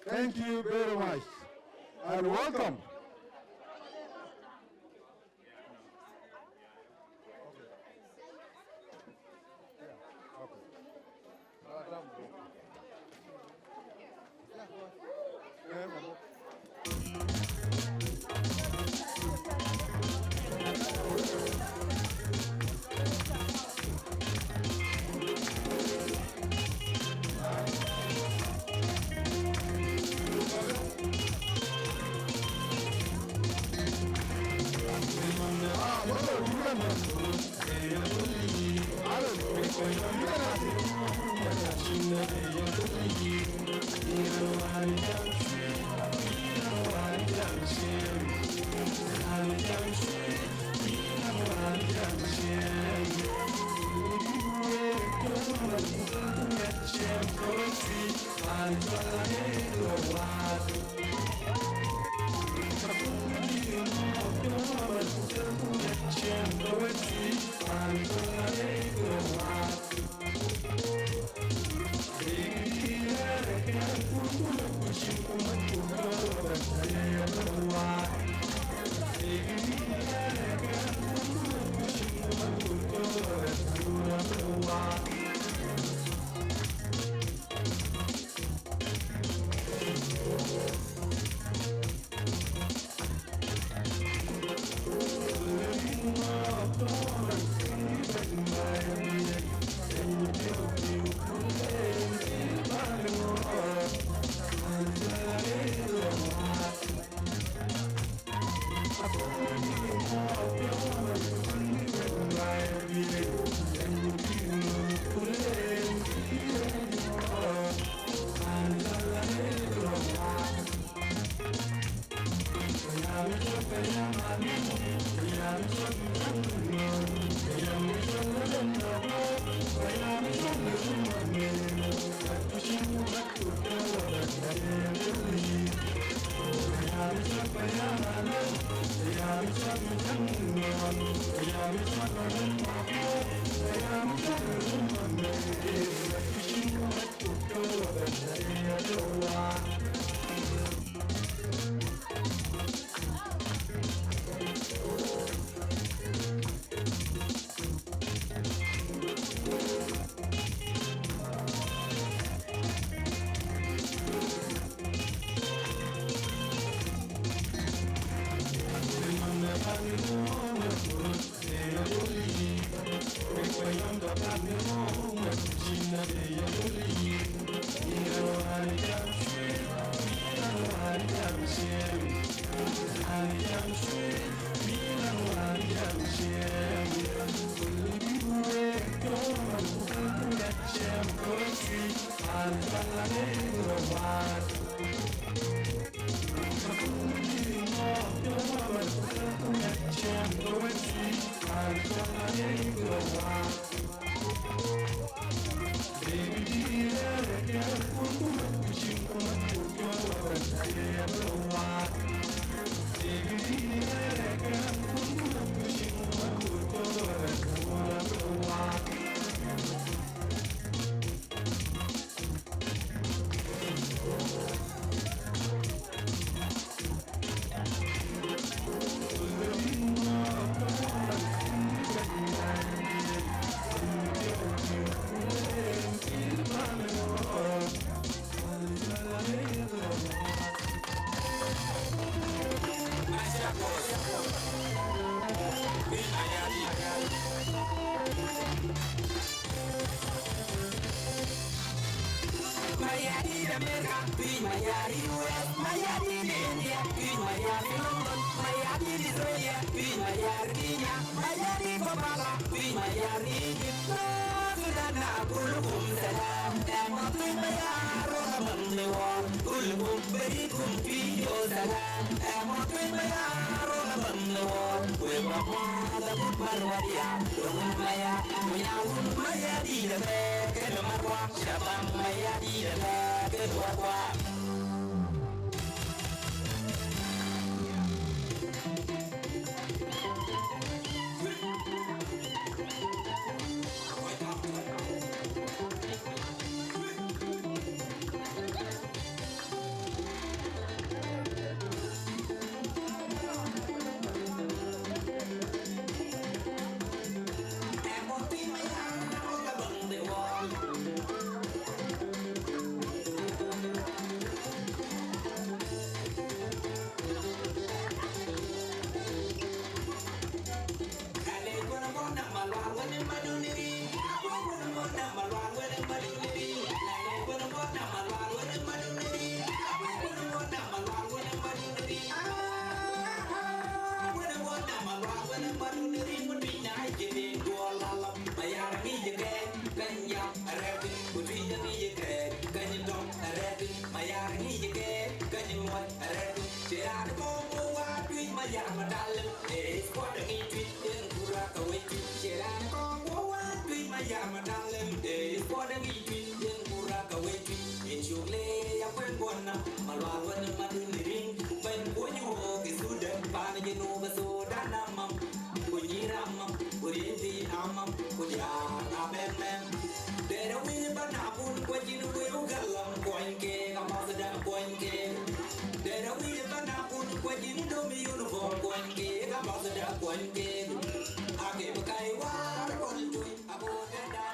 Thank you very much, and welcome.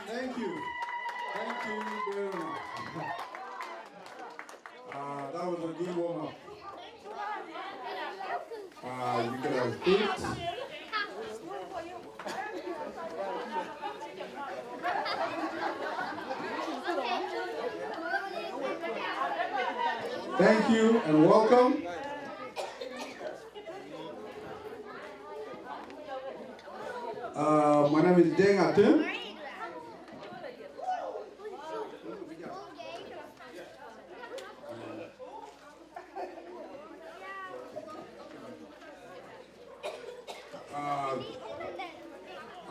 Thank you. Thank you very much. That was a good warm-up. You could have picked. Thank you and welcome. My name is Deng Atem.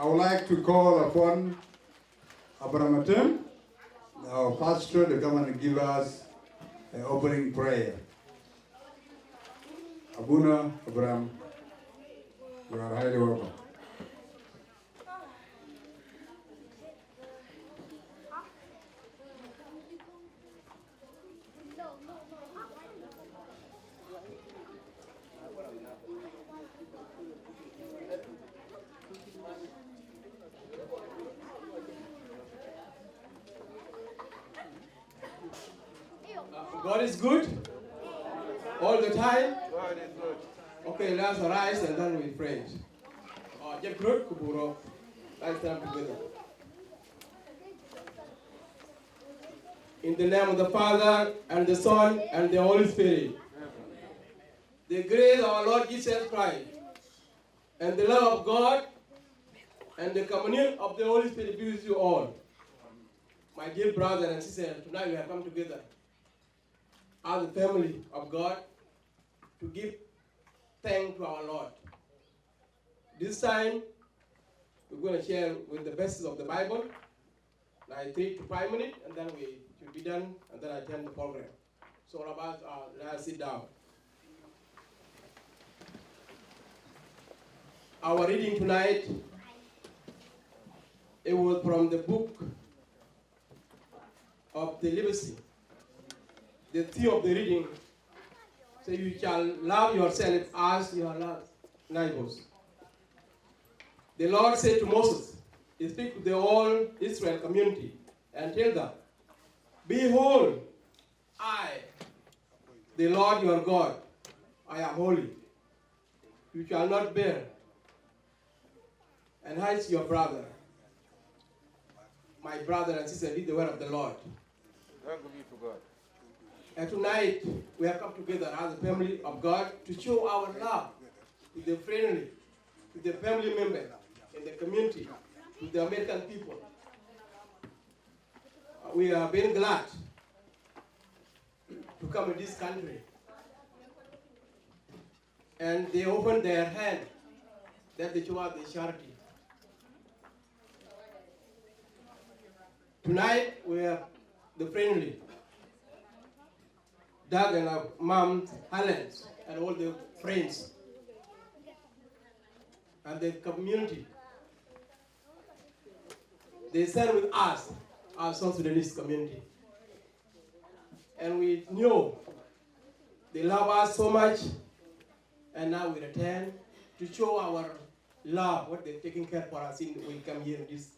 I would like to call upon Abraham Atem, our pastor, to come and give us an opening prayer. Abuna Abraham, you are highly welcome. God is good all the time. God is good. Okay, let's rise and then we pray. Get good, Kuburo. Let's stand together. In the name of the Father, and the Son, and the Holy Spirit. The grace of our Lord Jesus Christ, and the love of God, and the communion of the Holy Spirit be with you all. My dear brothers and sisters, tonight we have come together as a family of God to give thanks to our Lord. This time, we're going to share with the verses of the Bible, like 3 to 5 minutes, and then we should be done, and then I turn the program. So about, let's sit down. Our reading tonight, it was from the book of the Leviticus. The theme of the reading, so you shall love yourself as you love neighbors. The Lord said to Moses, he speak to the whole Israel community and tell them, behold, I, the Lord your God, I am holy. You shall not bear and hate your brother. My brother and sister, read the word of the Lord. Thank be to God. And tonight, we have come together as a family of God to show our love to the friendly, to the family members in the community, to the American people. we are very glad to come to this country. And they opened their hand that they show us the charity. Tonight we have the friendly, Doug and our mom, Helen, and all the friends, and the community. They stand with us, our South Sudanese community. And we know they love us so much, and now we return to show our love, what they're taking care for us when we come here in this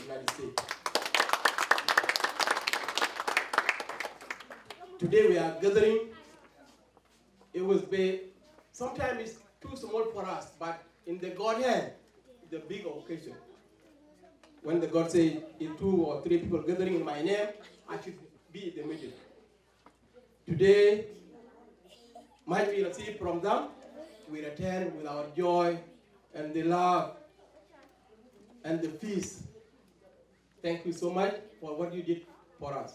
United States. Today we are gathering. It was big. Sometimes it's too small for us, but in the Godhead, it's a big occasion. When the God says, if 2 or 3 people gathering in my name, I should be in the middle. Today, might we receive from them, we return with our joy and the love and the peace. Thank you so much for what you did for us.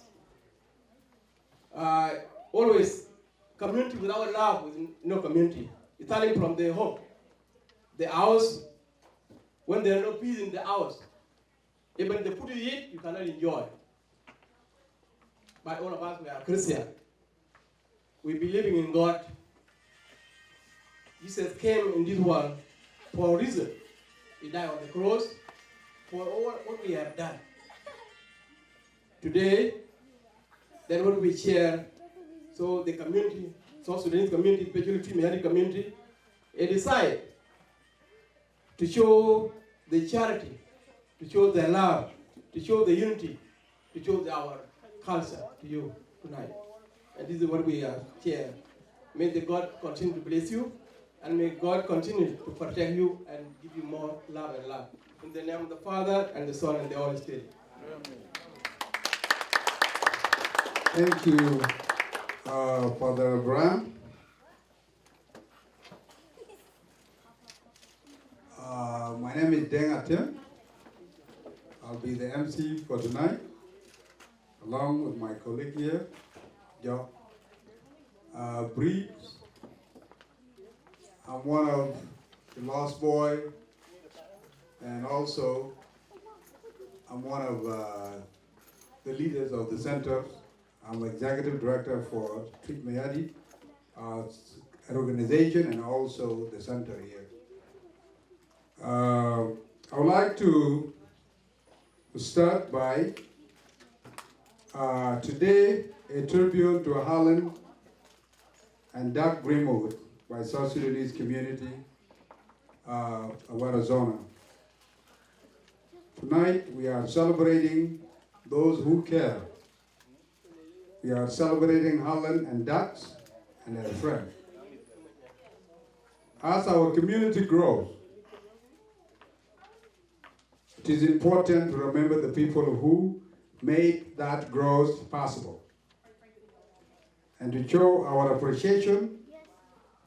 Always, community without love is no community. It's starting from the home, the house. When there is no peace in the house, even the food you eat, you cannot enjoy. But all of us, we are Christians. We believing in God. Jesus came in this world for a reason. He died on the cross for all what we have done. Today, that's what we share. So the community, South Sudanese community, especially Twic Mayardit community, they decide to show the charity, to show the love, to show the unity, to show our culture to you tonight. And this is what we share. May the God continue to bless you, and may God continue to protect you and give you more love and love. In the name of the Father, and the Son, and the Holy Spirit. Amen. Thank you, Father Abraham. My name is Deng Atim. I'll be the MC for tonight, along with my colleague here, Joe. Brief. I'm one of the lost boy, and also I'm one of the leaders of the center. I'm executive director for Twic Mayardit, an organization, and also the center here. I would like to start by today a tribute to Helen and Helen Grimwood by South Sudanese community of Arizona. Tonight we are celebrating those who care. We are celebrating Helen and Dutch and their friends. As our community grows, it is important to remember the people who made that growth possible and to show our appreciation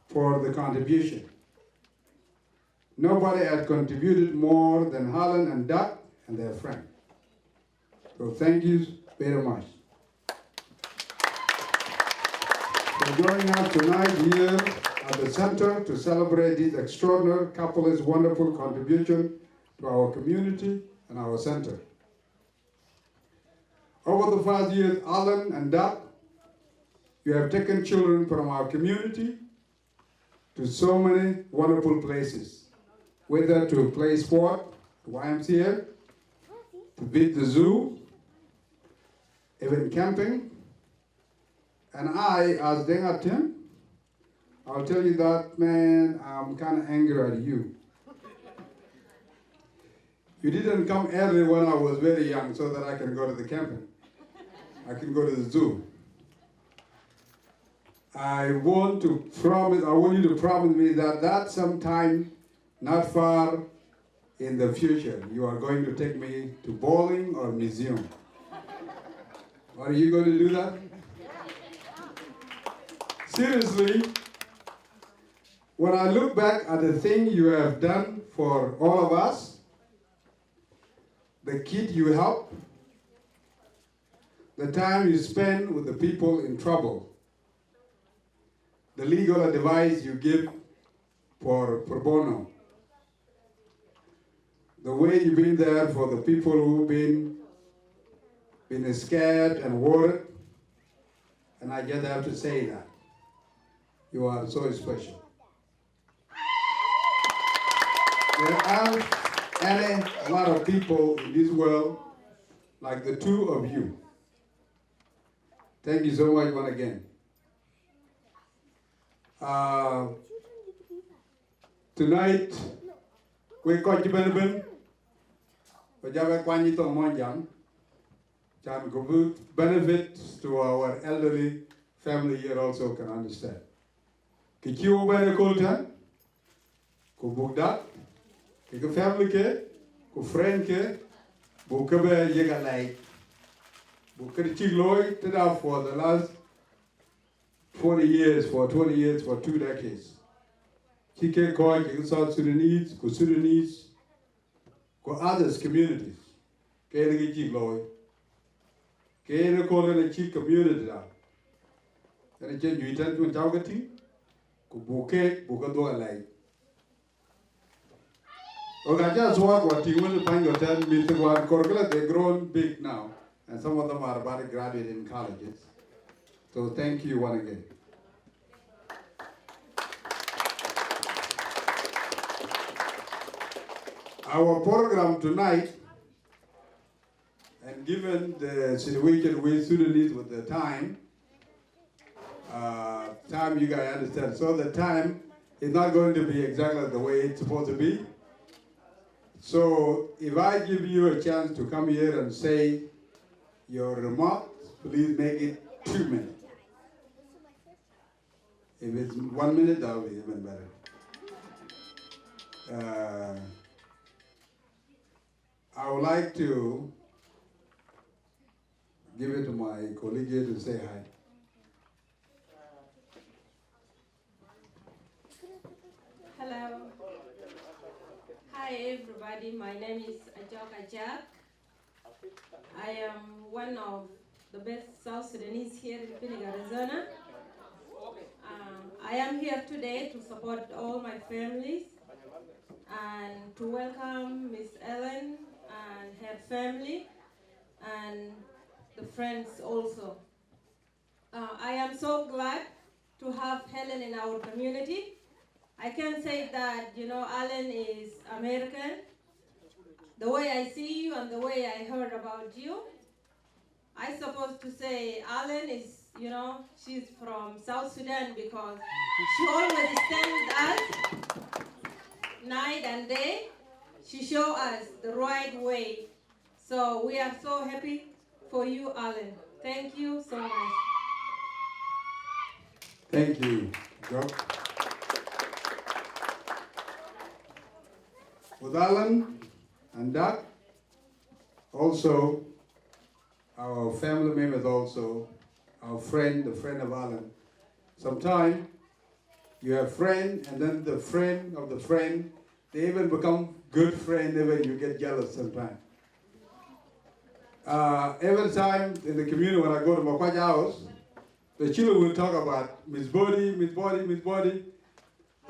for the contribution. Nobody had contributed more than Helen and Doug and their friend. So thank you very much for joining us tonight here at the center to celebrate this extraordinary couple's wonderful contribution to our community and our center. Over the past years, Alan and Doug, you have taken children from our community to so many wonderful places, whether to play sport, YMCA, to visit the zoo, even camping. And I, as Deng Atim, I'll tell you that, man, I'm kind of angry at you. You didn't come early when I was very young so that I can go to the camping. I can go to the zoo. I want you to promise me that sometime not far in the future, you are going to take me to bowling or museum. Are you going to do that? Seriously, when I look back at the thing you have done for all of us, the kid you help, the time you spend with the people in trouble, the legal advice you give for pro bono, the way you've been there for the people who've been scared and worried, and I just have to say that. You are so special. There aren't a lot of people in this world like the two of you. Thank you so much once again. Tonight, we got you benefit. We have quite benefits to our elderly family here also can understand. Kichiwo bene kultan, ku bugdak, ki family ke, ku friend ke, bu kabe yega like, bu krichi loy tada for the last 20 years, for 2 decades. Chike koi ki South Sudanese, ku others communities. Ke ni chik loy. Ke ni ko le chik community da. Tani chen yuitan tu chawgati. Buke do alai. Okay, just what you will find your 10 meter one curricula, they're grown big now, and some of them are about to graduate in colleges. So thank you once again. Our program tonight, and given the situation with Sudanese with the time you guys understand. So the time is not going to be exactly the way it's supposed to be. So if I give you a chance to come here and say your remarks, please make it 2 minutes. If it's 1 minute, that will be even better. I would like to give it to my colleague here to say hi. Hello. Hi everybody, my name is Ajok Ajak. I am one of the best South Sudanese here in Phoenix, Arizona. I am here today to support all my families and to welcome Miss Ellen and her family and the friends also. I am so glad to have Helen in our community. I can say that, Alan is American. The way I see you and the way I heard about you, I supposed to say Alan is, she's from South Sudan because she always stands us night and day. She shows us the right way. So we are so happy for you, Alan. Thank you so much. Thank you, Joe. With Alan and Doug, also our family members, also our friend, the friend of Alan. Sometimes you have friend, and then the friend of the friend, they even become good friend, even you get jealous sometimes. Every time in the community when I go to Makwaja house, the children will talk about Miss Body,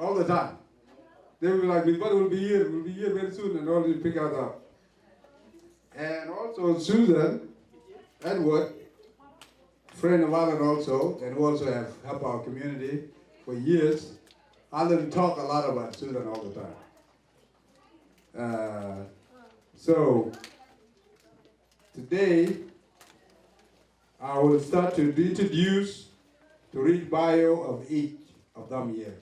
all the time. They will be like, Miss Body will be here very soon, and all will pick us up. And also Susan Edward, friend of Alan also, and who also have helped our community for years. Alan talk a lot about Susan all the time. So today, I will start to introduce, to read bio of each of them here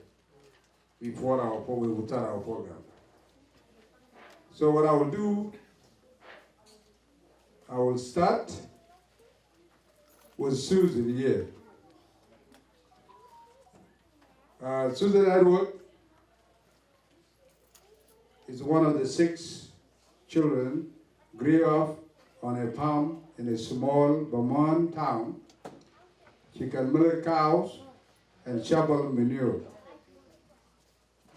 before we will start our program. So what I will do, I will start with Susan here. Susan Edward is one of the 6 children grew up on a farm in a small Vermont town. She can milk cows and shovel manure.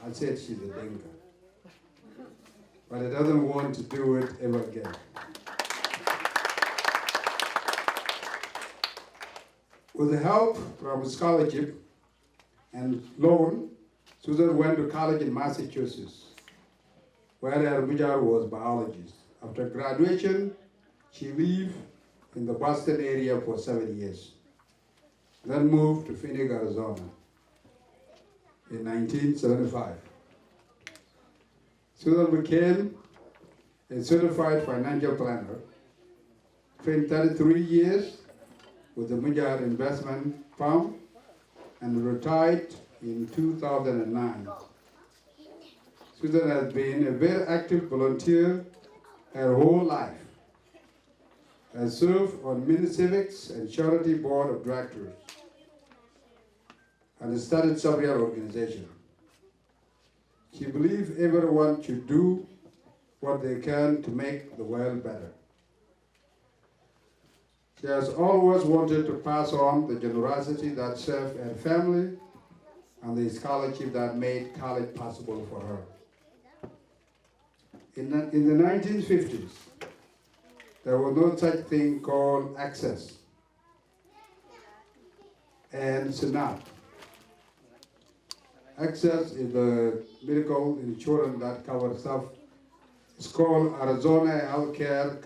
I said she's a dinka, but I doesn't want to do it ever again. With the help from a scholarship and loan, Susan went to college in Massachusetts, where her major was biology. After graduation, she lived in the Boston area for 7 years, then moved to Phoenix, Arizona in 1975. Susan became a certified financial planner, trained 33 years with the Mujahid Investment Firm, and retired in 2009. Susan has been a very active volunteer her whole life, has served on many civics and charity board of directors, and has started several organizations. She believes everyone should do what they can to make the world better. She has always wanted to pass on the generosity that served her family and the scholarship that made college possible for her. In the 1950s, there was no such thing called access and SNAP. Access is the medical insurance that covers stuff. It's called Arizona Healthcare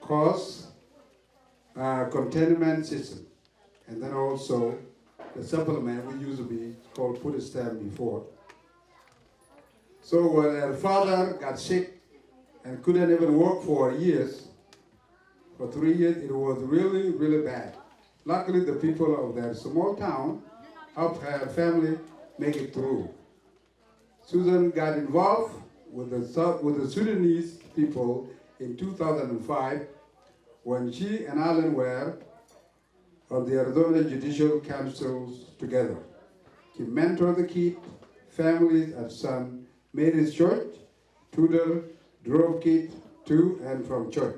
Cost Containment System. And then also the supplement we used to be called food stamp before. So when her father got sick and couldn't even work for years, for 3 years, it was really, really bad. Luckily, the people of that small town helped her family make it through. Susan got involved with the Sudanese people in 2005 when she and Alan were on the Arizona Judicial Councils together. She mentored the kids, families at St. Mary's Church, tutored, drove kids to and from church,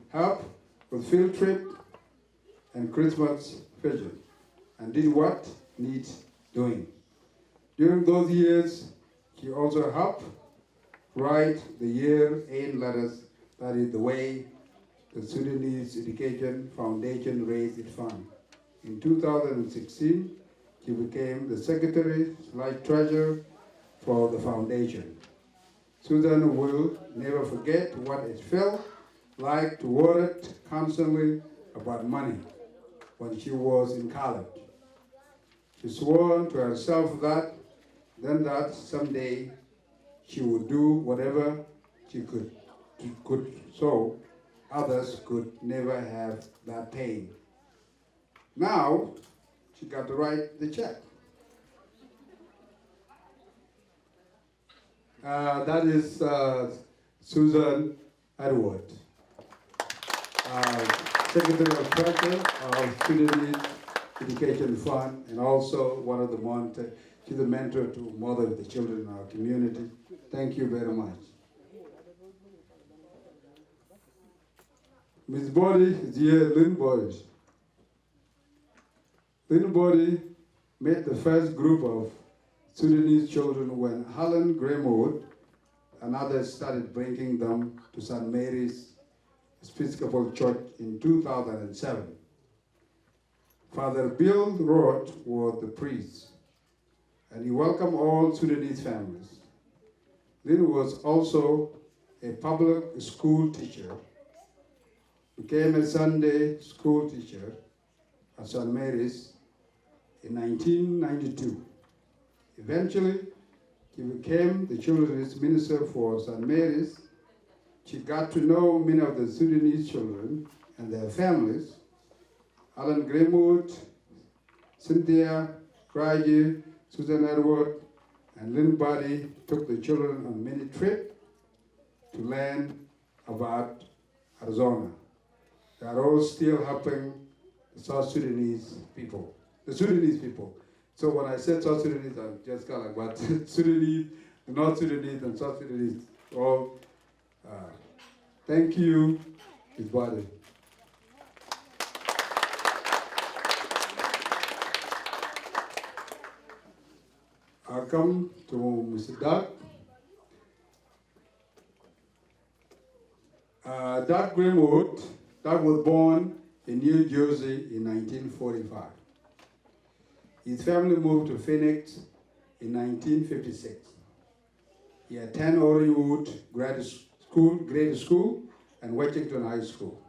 helped with field trip and Christmas vision, and did what needs doing. During those years, she also helped write the year-end letters. That is the way the Sudanese Education Foundation raised its fund. In 2016, she became the secretary/treasurer for the foundation. Susan will never forget what it felt like to worry constantly about money when she was in college. She swore to herself that someday she would do whatever she could so others could never have that pain. Now, she got to write the check. That is Susan Edward, Secretary of Treasury of Sudanese Education Fund, and also one of the she's a mentor to mother of the children in our community. Thank you very much. Ms. Body is here, Lynn Body. Lynn Body met the first group of Sudanese children when Helen Grimwood and others started bringing them to St. Mary's Episcopal Church in 2007. Father Bill Roth was the priest, and he welcomed all Sudanese families. Lynn was also a public school teacher, became a Sunday school teacher at St. Mary's in 1992. Eventually, she became the children's minister for St. Mary's. She got to know many of the Sudanese children and their families. Helen Grimwood, Cynthia, Craig, Susan Edward, and Lynn Buddy took the children on many trips to learn about Arizona. They are all still helping the South Sudanese people, the Sudanese people. So when I said South Sudanese, I'm just kind of like, what? Sudanese, the North Sudanese, and South Sudanese, all. Thank you, Ms. Buddy. I'll come to Mr. Doug. Doug Grimwood. Doug was born in New Jersey in 1945. His family moved to Phoenix in 1956. He attended Orangewood Grade School and Washington High School.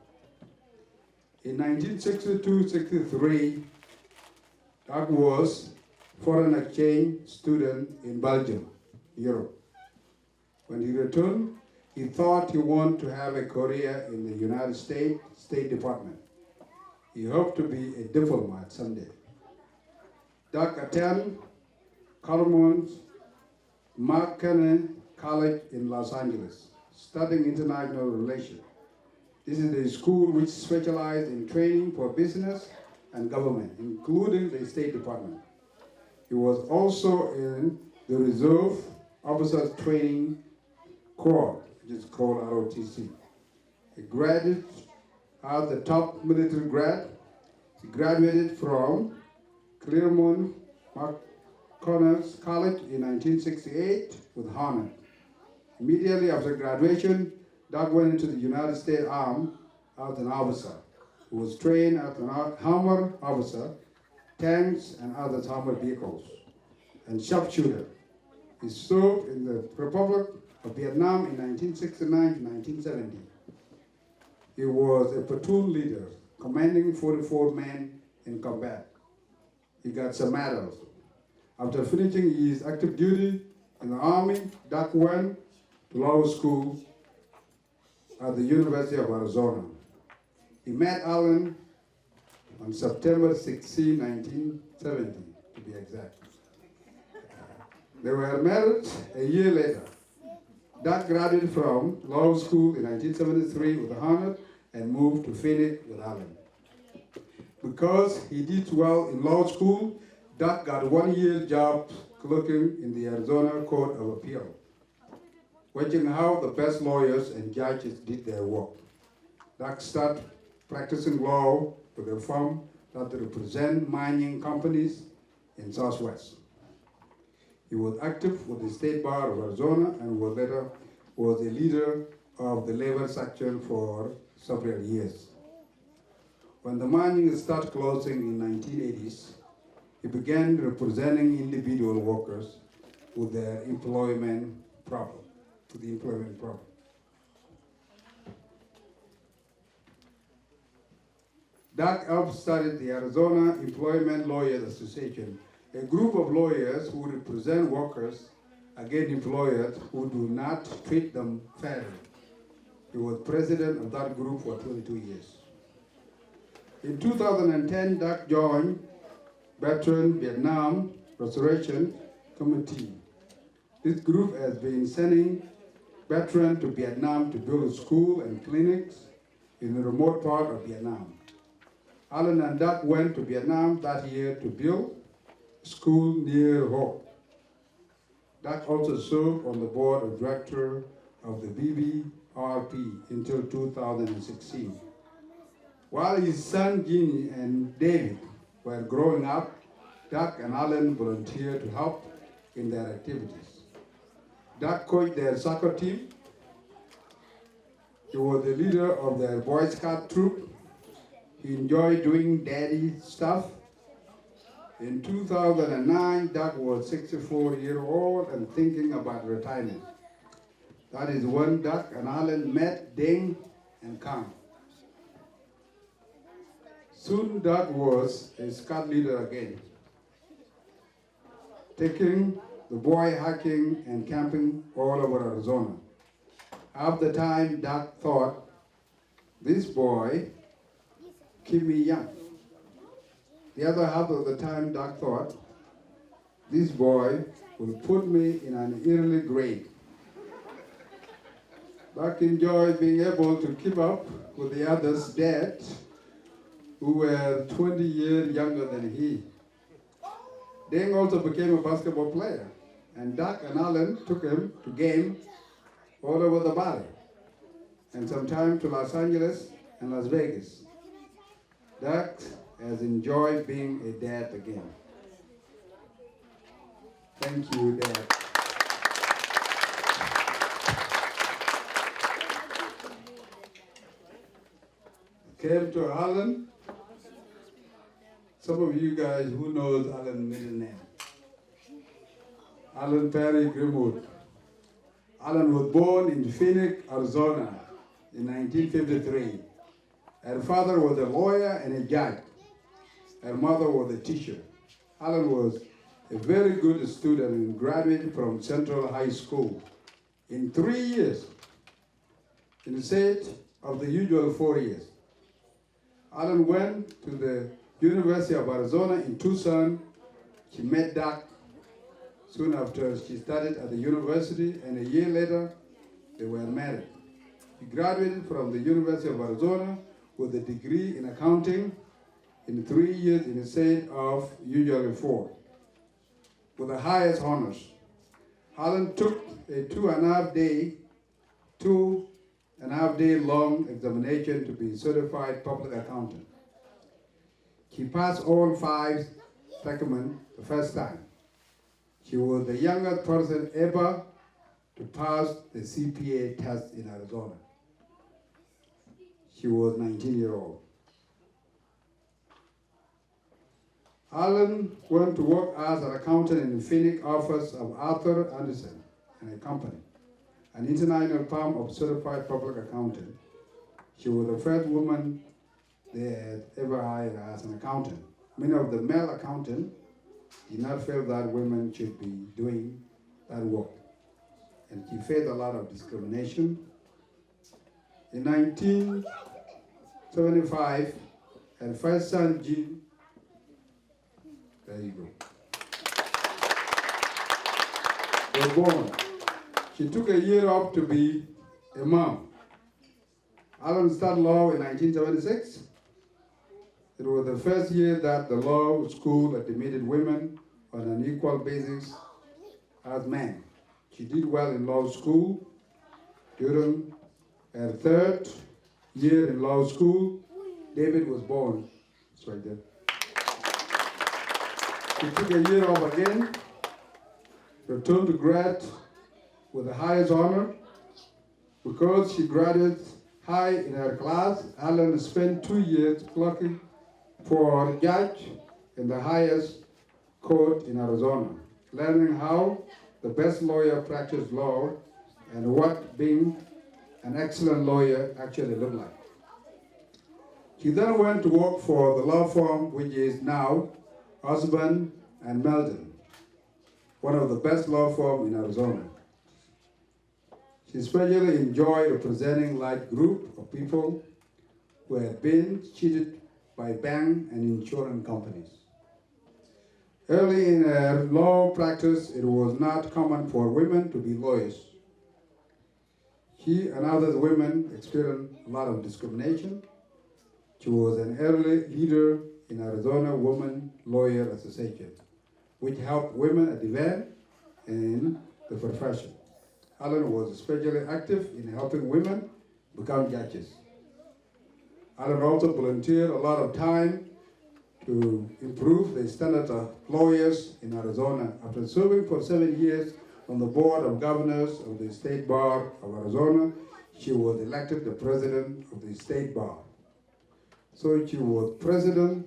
In 1962-63, Doug was foreign exchange student in Belgium, Europe. When he returned, he thought he wanted to have a career in the United States State Department. He hoped to be a diplomat someday. Doug attended Carmen's McKinney College in Los Angeles, studying international relations. This is the school which specialized in training for business and government, including the State Department. He was also in the Reserve Officers Training Corps, which is called ROTC. He graduated as the top military grad. He graduated from Claremont Connors College in 1968 with honor. Immediately after graduation, Doug went into the United States Army as an officer, who was trained as an armor officer, tanks and other armored vehicles, and sharpshooter. He served in the Republic of Vietnam in 1969 to 1970. He was a platoon leader, commanding 44 men in combat. He got some medals. After finishing his active duty in the Army, Doug went to law school at the University of Arizona. He met Allen on September 16, 1970, to be exact. They were married a year later. Doug graduated from law school in 1973 with honor and moved to Phoenix with Allen. Because he did well in law school, Doug got a one-year job clerking in the Arizona Court of Appeal, watching how the best lawyers and judges did their work. Doug started practicing law with a firm that represents mining companies in Southwest. He was active with the State Bar of Arizona and was later was a leader of the labor section for several years. When the mining started closing in the 1980s, he began representing individual workers with their employment problem. Doug helped started the Arizona Employment Lawyers Association, a group of lawyers who represent workers against employers who do not treat them fairly. He was president of that group for 22 years. In 2010, Doug joined Veteran Vietnam Restoration Committee. This group has been sending veterans to Vietnam to build schools and clinics in the remote part of Vietnam. Allen and Doug went to Vietnam that year to build a school near Ho. Doug also served on the board of directors of the BBRP until 2016. While his son Jeannie and David were growing up, Doug and Allen volunteered to help in their activities. Doug coached their soccer team. He was the leader of their Boy Scout troop. He enjoyed doing daddy stuff. In 2009, Doug was 64-year-old and thinking about retirement. That is when Doug and Allen met Ding and Kang. Soon Doug was a scout leader again, taking the boy hiking and camping all over Arizona. Half the time, Doug thought, this boy keep me young. The other half of the time, Doug thought, this boy will put me in an early grave. Doug enjoyed being able to keep up with the others' dads who were 20 years younger than he. Deng also became a basketball player, and Doug and Allen took him to games all over the valley, and sometimes to Los Angeles and Las Vegas. Doug has enjoyed being a dad again. Thank you, Dad. came to Helen. Some of you guys who knows Helen's middle name. Helen Perry Grimwood. Helen was born in Phoenix, Arizona in 1953. Her father was a lawyer and a judge. Her mother was a teacher. Helen was a very good student and graduated from Central High School in 3 years, instead of the usual 4 years. Helen went to the University of Arizona in Tucson. She met Doc soon after she studied at the university, and a year later, they were married. She graduated from the University of Arizona with a degree in accounting in 3 years instead of usually 4, with the highest honors. Helen took a 2.5 day long examination to be certified public accountant. She passed all 5 segments the first time. She was the youngest person ever to pass the CPA test in Arizona. She was 19-year-old. Helen went to work as an accountant in the Phoenix office of Arthur Anderson and a company, an international firm of certified public accountant. She was the first woman they had ever hired as an accountant. Many of the male accountants did not feel that women should be doing that work, and she faced a lot of discrimination. In 1975, her first son, Jim, there you go, was born. She took a year off to be a mom. Helen started law in 1976. It was the first year that the law school admitted women on an equal basis as men. She did well in law school. During her 3rd year in law school, David was born. It's right there. She took a year off again, returned to grad with the highest honor. Because she graduated high in her class, Helen spent 2 years clerking for judge in the highest court in Arizona, learning how the best lawyer practiced law and what being an excellent lawyer actually looked like. She then went to work for the law firm which is now Osborne and Meldon, one of the best law firms in Arizona. She especially enjoyed representing large group of people who had been cheated by bank and insurance companies. Early in her law practice, it was not common for women to be lawyers. She and other women experienced a lot of discrimination. She was an early leader in Arizona Women Lawyer Association, which helped women advance in the profession. Helen was especially active in helping women become judges. Helen also volunteered a lot of time to improve the standard of lawyers in Arizona. After serving for 7 years on the board of governors of the State Bar of Arizona, she was elected the president of the State Bar. So she was president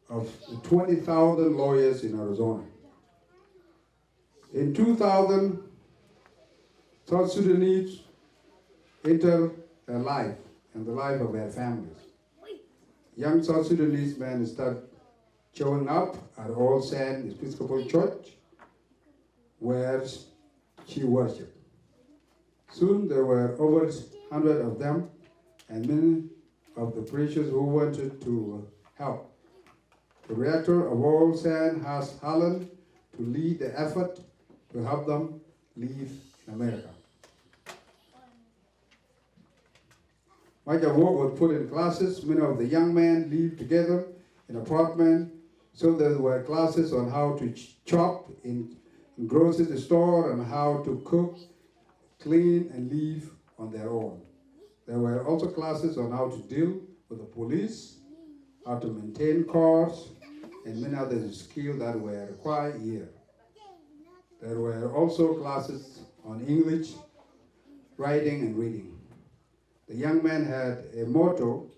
of the 20,000 lawyers in Arizona. In 2000, South Sudanese entered her life and the life of their families. Young South Sudanese men started showing up at All Saints Episcopal Church, where she worshipped. Soon there were over 100 of them, and many of the preachers who wanted to help. The rector of All Saints asked Helen to lead the effort to help them live in America. Much of work was put in classes. Many of the young men lived together in apartments. So there were classes on how to shop in grocery store and how to cook, clean, and live on their own. There were also classes on how to deal with the police, how to maintain cars, and many other skills that were required here. There were also classes on English, writing, and reading. The young man had a motto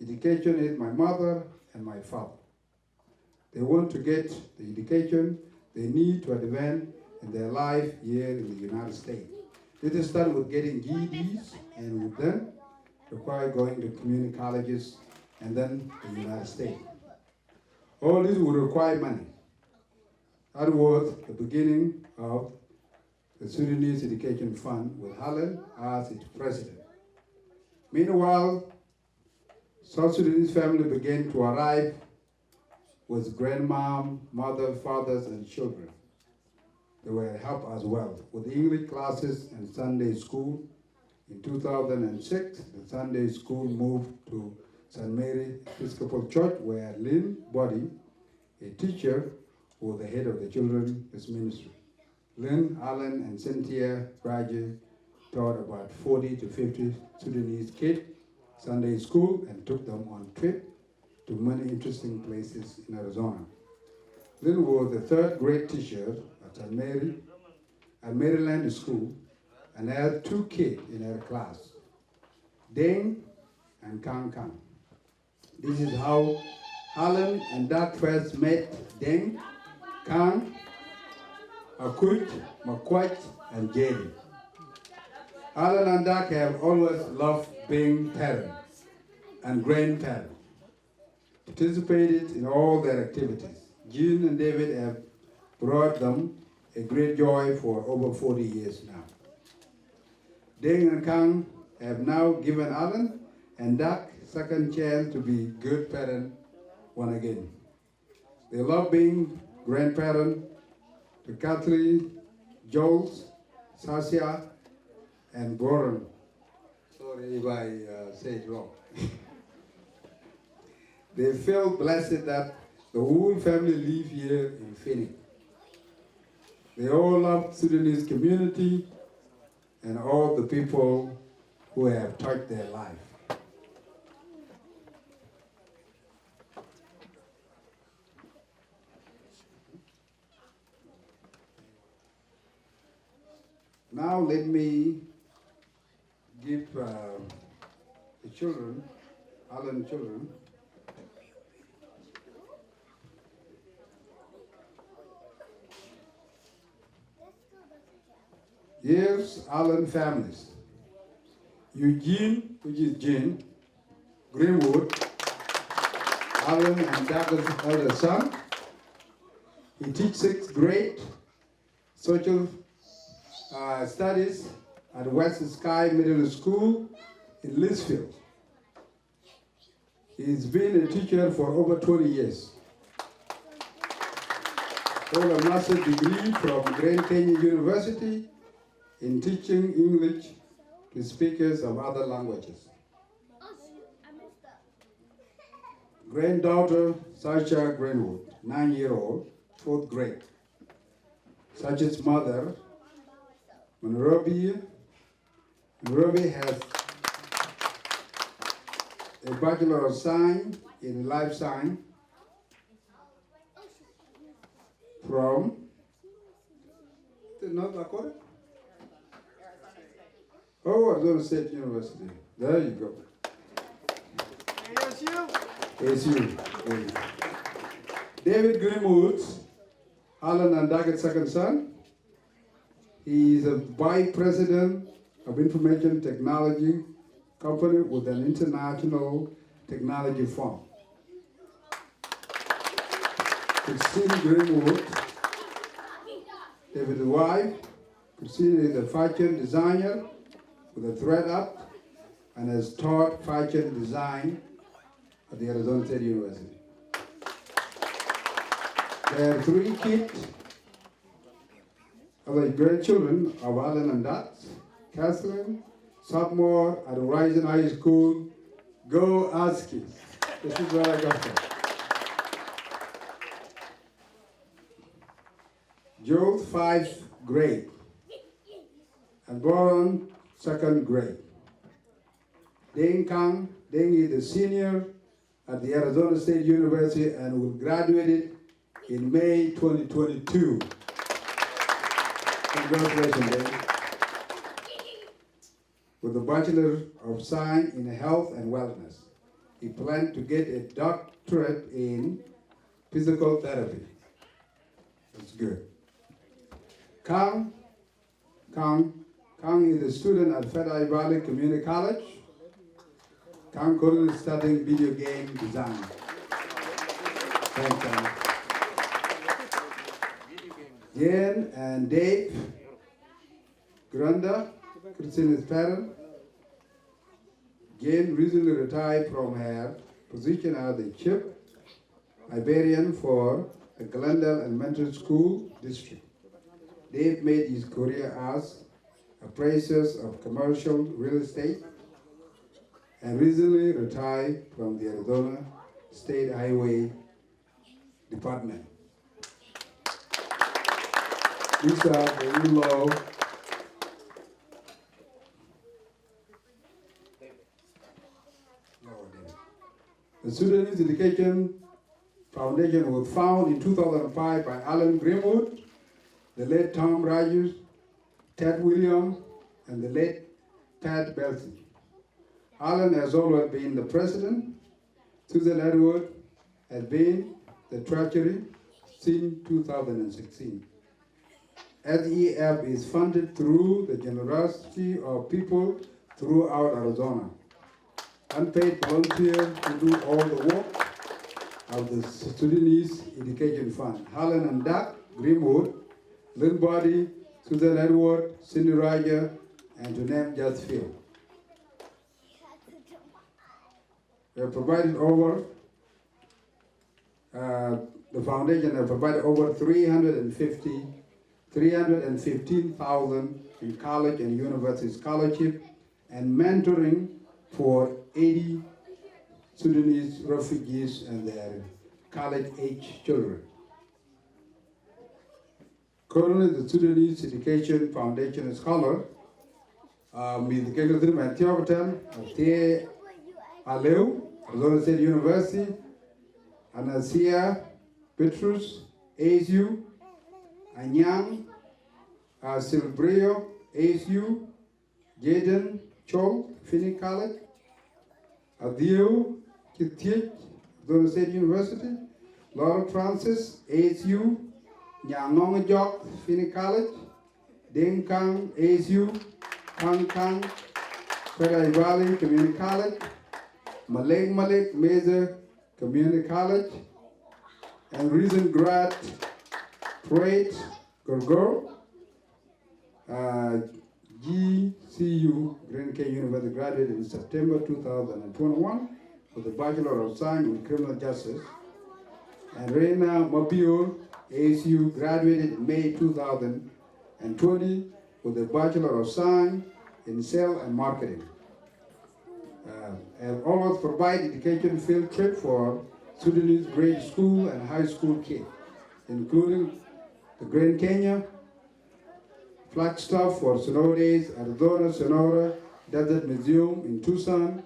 Education is my mother and my father. They want to get the education they need to advance in their life here in the United States. They start with getting GEDs and would then require going to community colleges and then the United States. All this would require money. That was the beginning of the Sudanese Education Fund with Helen as its president. Meanwhile, South Sudanese family began to arrive with grandmom, mother, fathers, and children. They were helped as well with English classes and Sunday school. In 2006, the Sunday school moved to St. Mary Episcopal Church, where Lynn Body, a teacher, was the head of the children's ministry. Lynn, Alan, and Cynthia Raje taught about 40 to 50 Sudanese kids Sunday school and took them on trip to many interesting places in Arizona. Lynn was the third grade teacher at Maryland School and had 2 kids in her class, Deng and Kang Kang. This is how Helen and Doug first met Deng, Kang, Akut, Makwach, and Jerry. Helen and Doug have always loved being parents and grandparents, participated in all their activities. Jean and David have brought them a great joy for over 40 years now. Deng and Kang have now given Alan and Doug second chance to be good parents once again. They love being grandparents to Kathleen, Jules, Sasha, and Goran. Sorry if I say it wrong. They feel blessed that the whole family live here in Phoenix. They all love Sudanese community and all the people who have touched their life. Now let me give the children, Alan children, here's Alan families. Eugene, which is Jean, Grimwood, Alan and Douglas' elder son. He teaches 6th grade social studies at West Sky Middle School in Litchfield. He's been a teacher for over 20 years. Hold a master's degree from Grand Canyon University in teaching English to speakers of other languages. Granddaughter Sasha Grimwood, 9-year-old, 4th grade. Sasha's mother, Monroe has a Bachelor of Science in Life Science from North Dakota? Oh, Arizona State University. There you go. ASU. David Grimwood, Alan and Daggett's second son. He is a vice president of information technology company with an international technology firm. Christine Grimwood, David's wife. Christine is a fashion designer with a thread up and has taught fashion design at the Arizona State University. There are 3 kids, other grandchildren of Alan and Dot. Kathleen, sophomore at Horizon High School. Go Huskies. This is where I got from. Joe, 5th grade. And Boron, 2nd grade. Deng Kang, Deng is a senior at the Arizona State University and will graduate in May 2022. Congratulations, Deng. With a Bachelor of Science in Health and Wellness. he planned to get a doctorate in physical therapy. That's good. Kang is a student at Federal Valley Community College. Kang currently studying video game design. Thank you. Jane and Dave Granda, Christina's parent. Jane recently retired from her position as the chief librarian for the Glendale Elementary School District. Dave made his career as appraiser of commercial real estate and recently retired from the Arizona State Highway Department. These are the in-law. The Sudanese Education Foundation was founded in 2005 by Helen Grimwood, the late Tom Rogers, Ted Williams, and the late Pat Belty. Helen has always been the president. Susan Edward has been the treasury since 2016. SEF is funded through the generosity of people throughout Arizona. Unpaid volunteers to do all the work of the Sudanese Education Fund. Helen and Doug Grimwood, Lynn Body, Susan Edward, Cindy Roger, and to name just few. They have provided over, the foundation has provided over 315,000 in college and university scholarship and mentoring for 80 Sudanese refugees and their college-age children. Currently, the Sudanese Education Foundation scholar, Ms. Kegletin Matthew T. Aleu, Arizona State University, Anasia Petrus, ASU, Anyang Silbrio, ASU, Jaden Chol, Phoenix College, Adio Kitich, Arizona State University, Laura Francis, ASU, Nyangong Jok, Phoenix College, Deng Kang, ASU, Kang Kang, Federal Valley Community College, Malik Mesa Community College, and recent grad Prait Gorgor, GCU, Grand K University, graduated in September 2021 with a Bachelor of Science in Criminal Justice. And Reina Mabio, ASU, graduated in May 2020 with a Bachelor of Science in Sales and Marketing. And always provide education field trip for Sudanese grade school and high school kids, including the Grand Kenya, Flagstaff for Snow Days, Arizona, Sonora, Desert Museum in Tucson,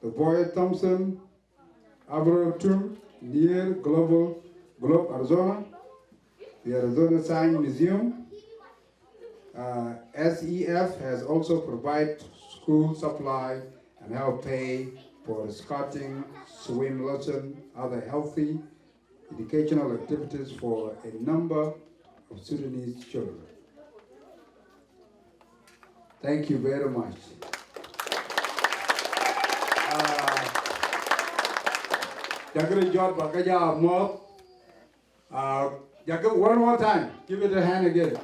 the Boyd Thompson Arboretum near Globe, Arizona, the Arizona Science Museum. SEF has also provided school supply and help pay for scouting, swim lesson, other healthy educational activities for a number of Sudanese children. Thank you very much. One more time. Give it a hand again.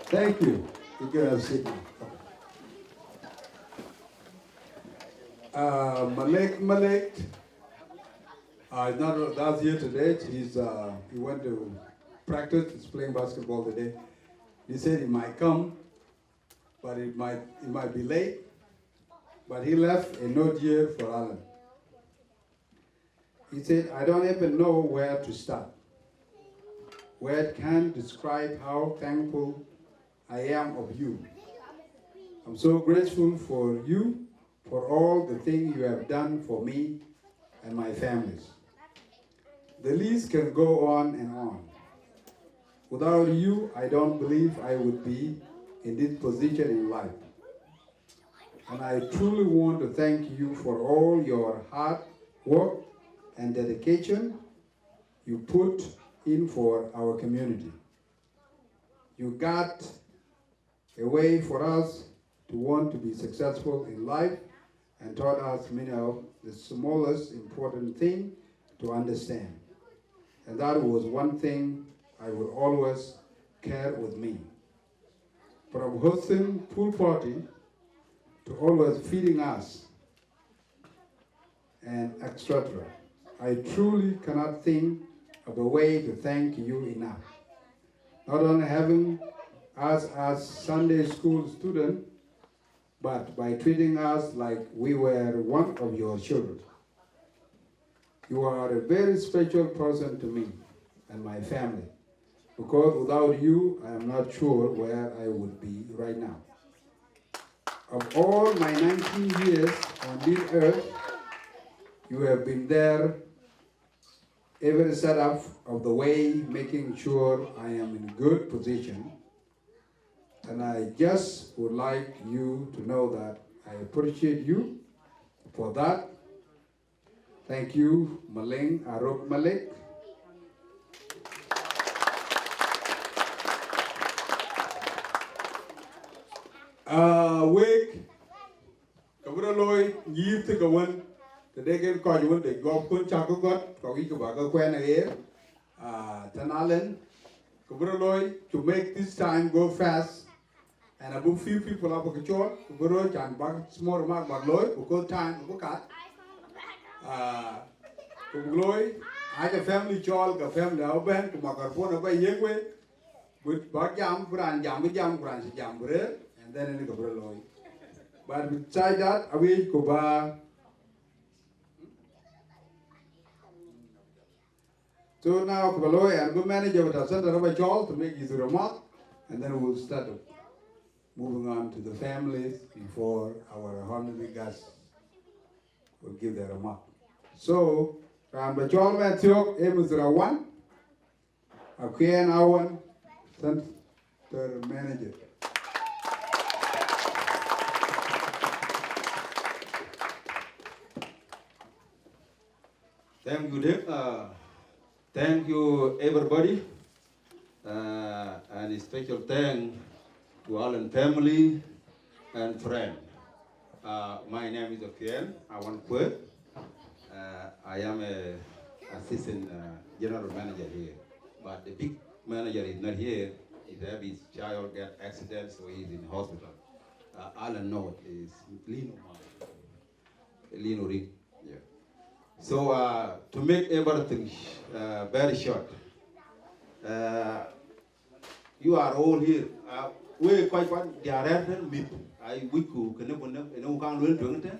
Thank you. You can have a seat now. Malik is not here today. He went to practice. He's playing basketball today. He said he might come, but it might be late. But he left a note here for Alan. He said, I don't even know where to start. Words can't describe how thankful I am of you. I'm so grateful for you, for all the things you have done for me and my families. The list can go on and on. Without you, I don't believe I would be in this position in life. And I truly want to thank you for all your hard work and dedication you put in for our community. You got a way for us to want to be successful in life and taught us many of the smallest important thing to understand. And that was one thing I will always carry with me. From hosting pool party to always feeding us and etc. I truly cannot think of a way to thank you enough. Not only having us as Sunday school students, but by treating us like we were one of your children. You are a very special person to me and my family, because without you, I am not sure where I would be right now. Of all my 19 years on this earth, you have been there every setup of the way, making sure I am in good position. And I just would like you to know that I appreciate you for that. Thank you, Maleng Arok Malek. Wake, Kaburaloy, Yiv to go one, the day get caught you when they go put Chaco got, Kawika Quen here, Tanalen, Kaburaloy, to make this time go fast. And a few people up a short, Kuburo and Bag small mark Bagloy, who go time, who cut. Kubloy, I have a family child, a family open, Kumakapona by Yegway, with Bagyam, Brand Jam, Branch Jam, and then in the Kubroy. But beside that, I will Kuba. So now Kubaloy and good manager with a center of a child to make his remark, and then we'll start moving on to the families before our honorary guests will give their remark. So, Ramba John Matthew, Emusra 1, Akian Awan, Center Manager. Thank you, Dick. Thank you, everybody. And a special thanks to all and family and friends. My name is Okian Awan Kwek. I am a assistant general manager here, but the big manager is not here. His child got accident, so he's in hospital. Alan know is Lino Ring. Yeah. So to make everything very short, you are all here. We quite one director meet. I wish you can never know how to learn it.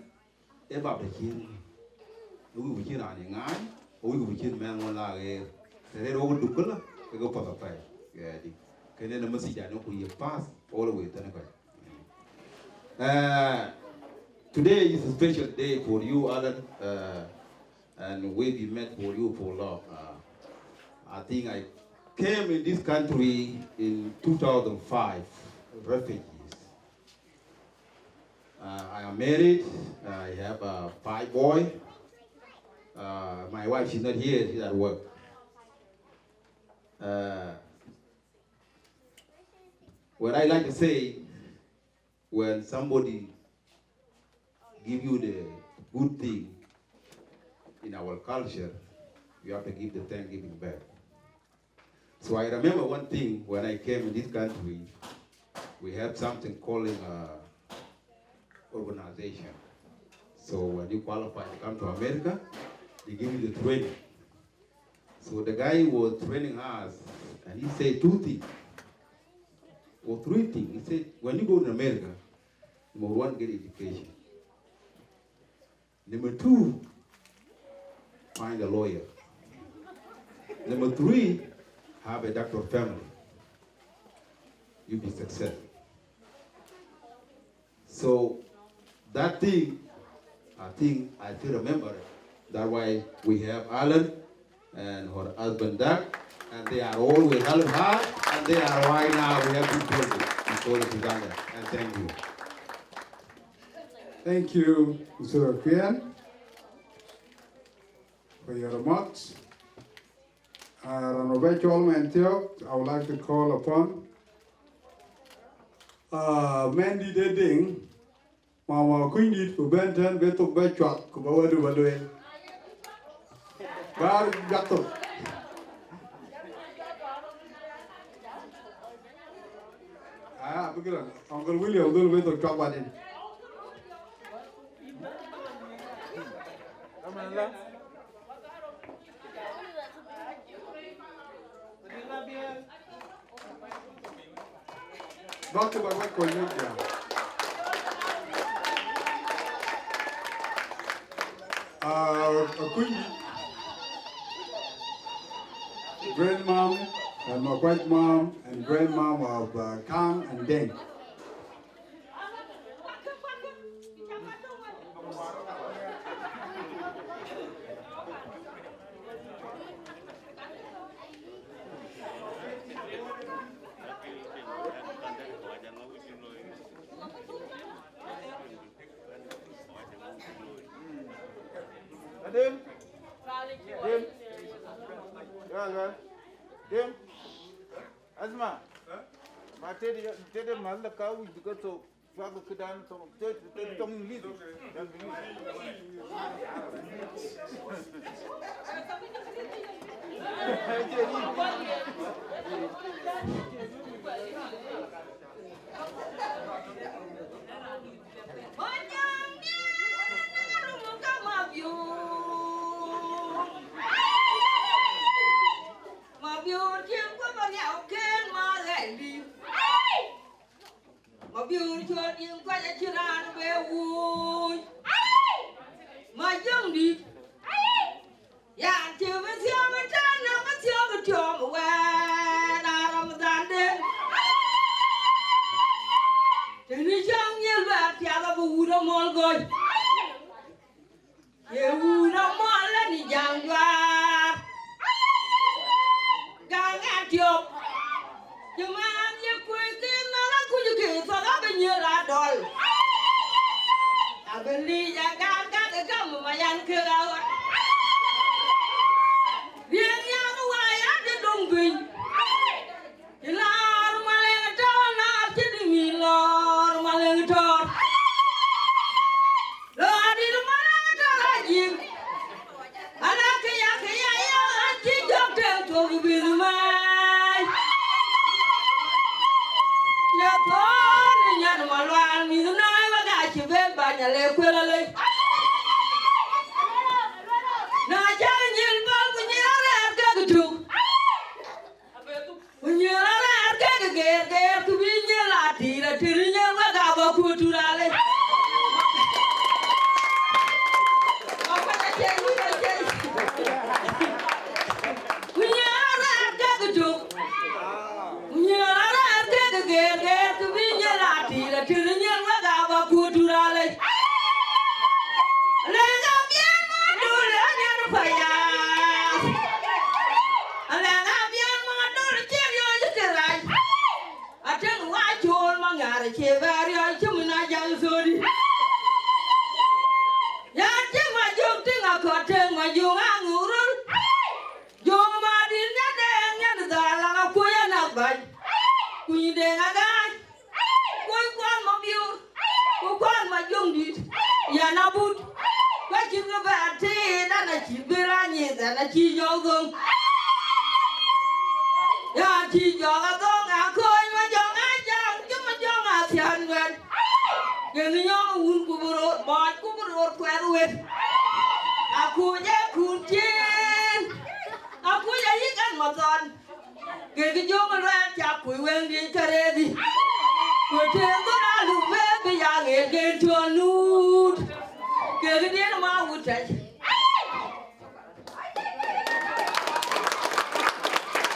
About the king, we will hear on the eye, or we will hear man one lag. They over the color, they go for the fight. Yeah, can then the message I know who you pass all the way to the today is a special day for you, Alan, and we met for you for long. I think I came in this country in 2005, refugees. I am married, I have 5 boys. My wife, she's not here, she's at work. What I like to say, when somebody give you the good thing in our culture, you have to give the Thanksgiving back. So I remember one thing when I came in this country, we have something called organization. So when you qualify to come to America, they give you the training. So the guy was training us, and he said 2 things, or 3 things. He said, when you go to America, number 1, get education. Number 2, find a lawyer. Number 3, have a doctor family. You'll be successful. So that thing, I think I still remember it. That's why we have Alan and her husband Doug, and they are always Alan hard, and they are why now we have been told before the Uganda. And thank you. Thank you, Mr. Opian, for your remarks. Ranobechol Mantiok, I would like to call upon Mandy Deding, Mama Queenie, who bent and Beto Bechok, Kubawadu Baduel. Bar Gato. Because Uncle William will wait to talk about it. Back to what Queen, grandmom and my white mom and grandmom of Kang and Deng. Dim. Dim. Asma. Ma tede mal da ka wi ko to fa ko dan to tong li.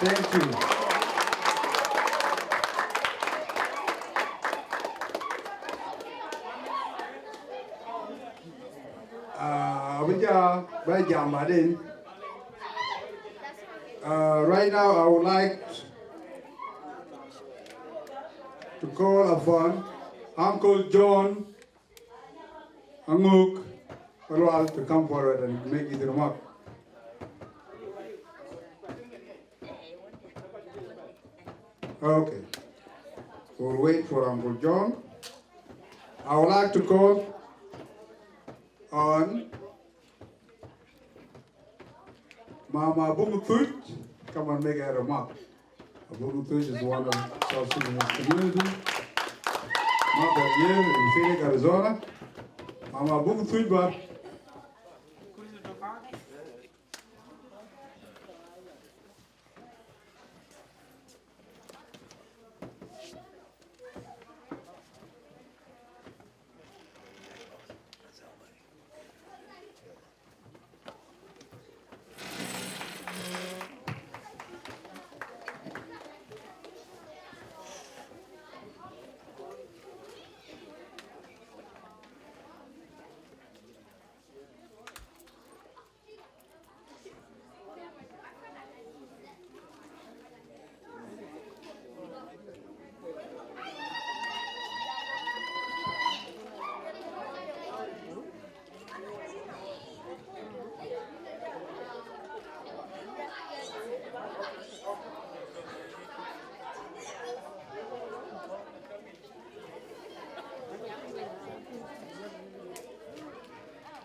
Thank you. by Jamadin. Right now, I would like to call upon Uncle John Anguk Arwal to come forward and make his remark. Okay. We'll wait for Uncle John. I would like to call on Mama Bumutuj. Come and make a remark. Bumutuj is one of South Sudanese community. Mother here in Phoenix, Arizona. Mama Bumutuj, but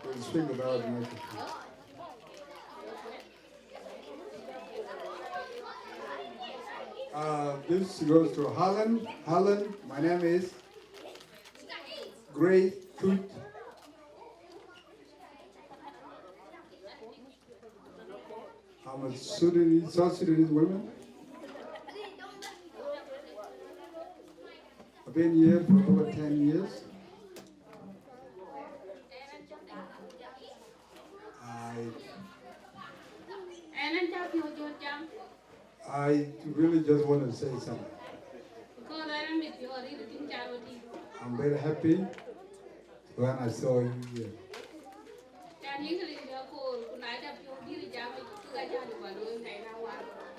we'll speak about the microphone. This goes to Helen. Helen, my name is Great Twic. I'm a Sudanese, South Sudanese woman. I've been here for over 10 years. I really just want to say something. I'm very happy when I saw you here.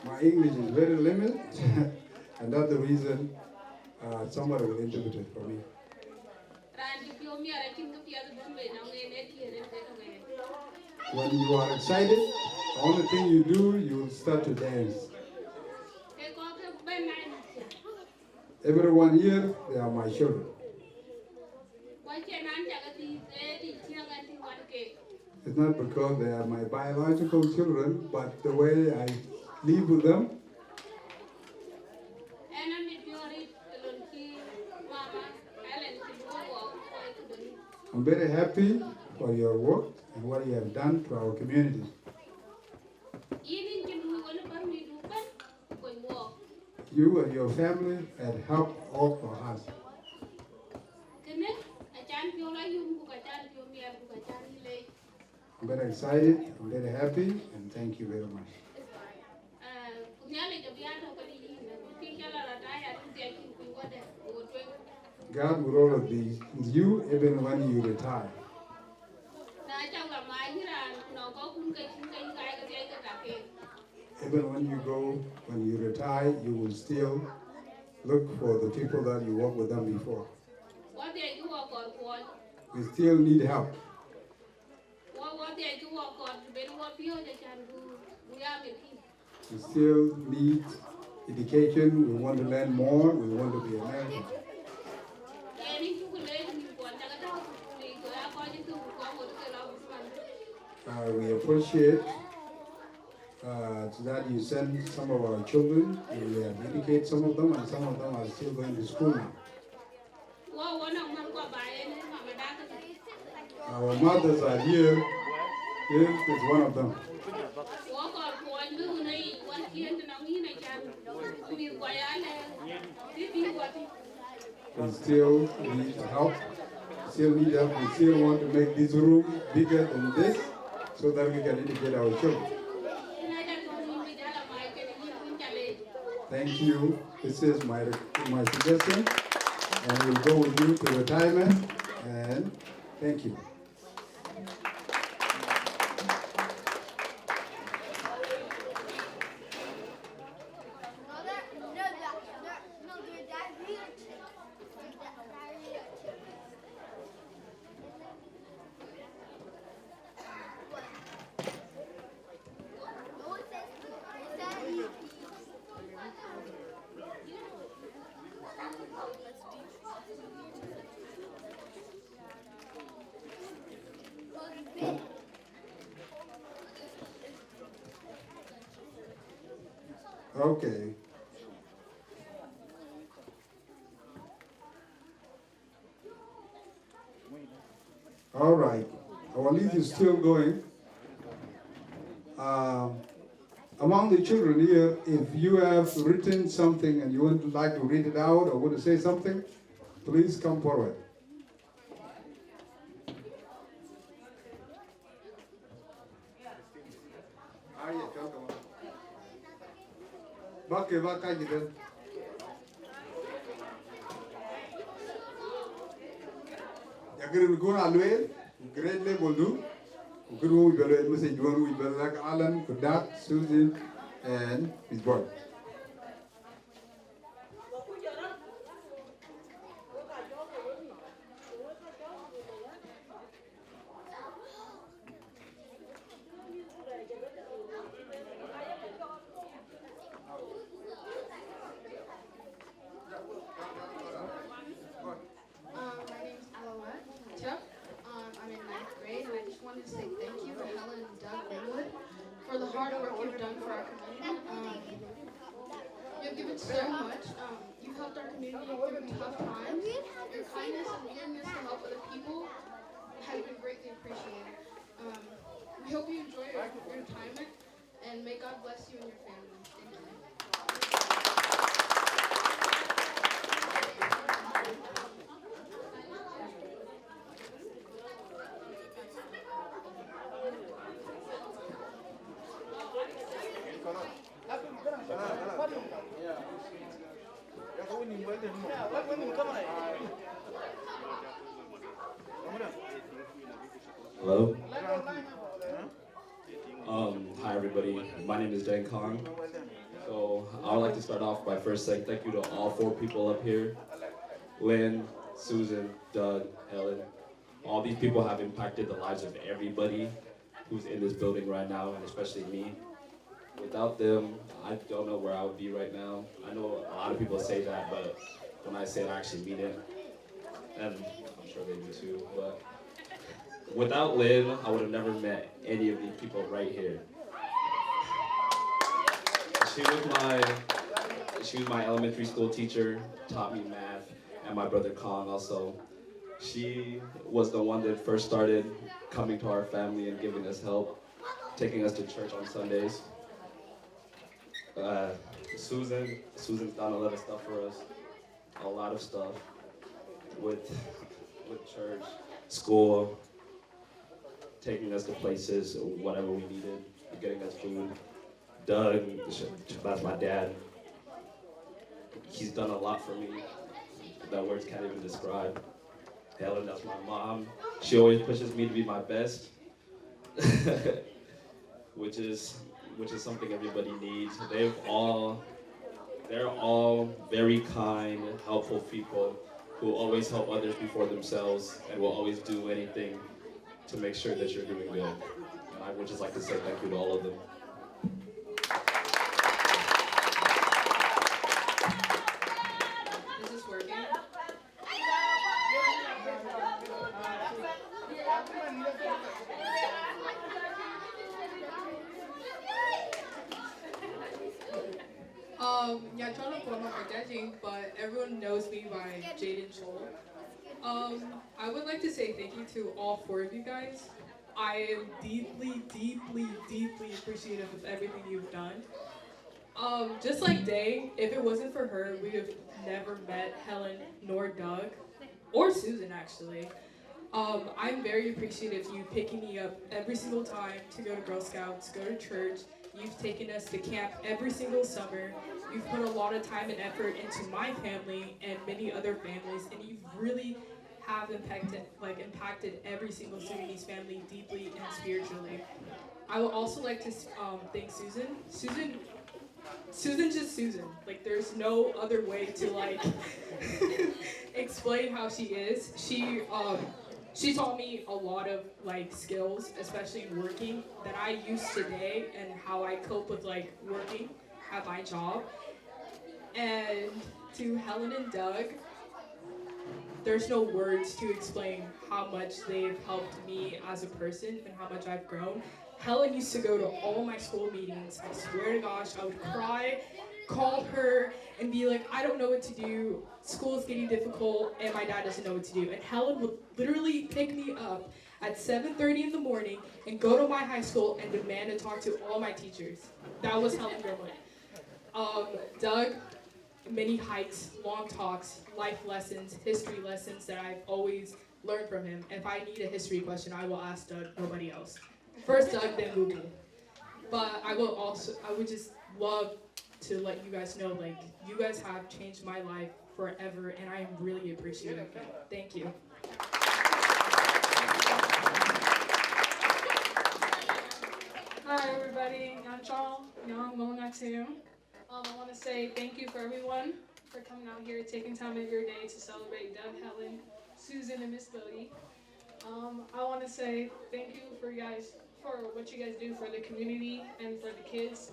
My English is very limited, and that's the reason somebody will interpret it for me. When you are excited, the only thing you do, you start to dance. Everyone here, they are my children. It's not because they are my biological children, but the way I live with them. I'm very happy for your work and what you have done to our community. You and your family have helped all for us. I'm very excited, I'm very happy, and thank you very much. God will always be with you even when you retire. Even when you go, when you retire, you will still look for the people that you worked with them before. We still need help. We still need education. We want to learn more. We want to be American. We appreciate that you send some of our children. We have educated some of them, and some of them are still going to school now. Our mothers are here. This is one of them. We still need help. We still want to make this room bigger than this so that we can educate our children. Thank you. This is my suggestion. And we'll go with you to retirement. And thank you. Okay. All right. Our list is still going. Among the children here, if you have written something and you would like to read it out or want to say something, please come forward. Great level do. Good we better message one we better like Alan, Kudat, Susan, and his boy. My name's Alawat Chuck. I'm in ninth grade, and I just wanted to say thank you to Helen and Doug Grimwood for the hard work you've done for our community. You've given so much. You've helped our community through tough times. Your kindness and willingness to help other people has been greatly appreciated. We hope you enjoy your retirement, and may God bless you and your family. Thank you. Hello. Hi everybody. My name is Dan Kong. So I would like to start off by first saying thank you to all 4 people up here. Lynn, Susan, Doug, Helen. All these people have impacted the lives of everybody who's in this building right now, and especially me. Without them, I don't know where I would be right now. I know a lot of people say that, but when I say it, I actually mean it. And I'm sure they do too, but without Lynn, I would have never met any of these people right here. She was my elementary school teacher, taught me math, and my brother Kong also. She was the one that first started coming to our family and giving us help, taking us to church on Sundays. Susan's done a lot of stuff for us, a lot of stuff with church, school, taking us to places, whatever we needed, getting us food. Doug, that's my dad. He's done a lot for me that words can't even describe. Helen, that's my mom. She always pushes me to be my best, which is something everybody needs. They're all very kind, helpful people who always help others before themselves and will always do anything to make sure that you're doing good. And I would just like to say thank you to all of them. Is this working? Yeah, trying to form up my judging, but everyone knows me by Jaden Joel. I would like to say thank you to all 4 of you guys. I am deeply, deeply, deeply appreciative of everything you've done. Just like Day, if it wasn't for her, we would have never met Helen nor Doug, or Susan actually. I'm very appreciative of you picking me up every single time to go to Girl Scouts, go to church. You've taken us to camp every single summer. You've put a lot of time and effort into my family and many other families, and you really have impacted every single Sudanese family deeply and spiritually. I would also like to thank Susan. Susan's just Susan. Like, there's no other way to explain how she is. She taught me a lot of skills, especially in working, that I use today and how I cope with working at my job. And to Helen and Doug, there's no words to explain how much they've helped me as a person and how much I've grown. Helen used to go to all my school meetings. I swear to gosh, I would cry, call her, and be like, I don't know what to do. School's getting difficult, and my dad doesn't know what to do. And Helen would literally pick me up at 7:30 in the morning and go to my high school and demand to talk to all my teachers. That was Helen Grimwood. Doug, many hikes, long talks, life lessons, history lessons that I've always learned from him. If I need a history question, I will ask Doug, nobody else. First Doug, then Google. But I would just love to let you guys know, like, you guys have changed my life forever, and I am really appreciative of it. Thank you. Hi everybody, Yanchal, Yang Monatiu. I want to say thank you for everyone for coming out here, taking time of your day to celebrate Doug, Helen, Susan, and Miss Bodie. I want to say thank you for what you guys do for the community and for the kids.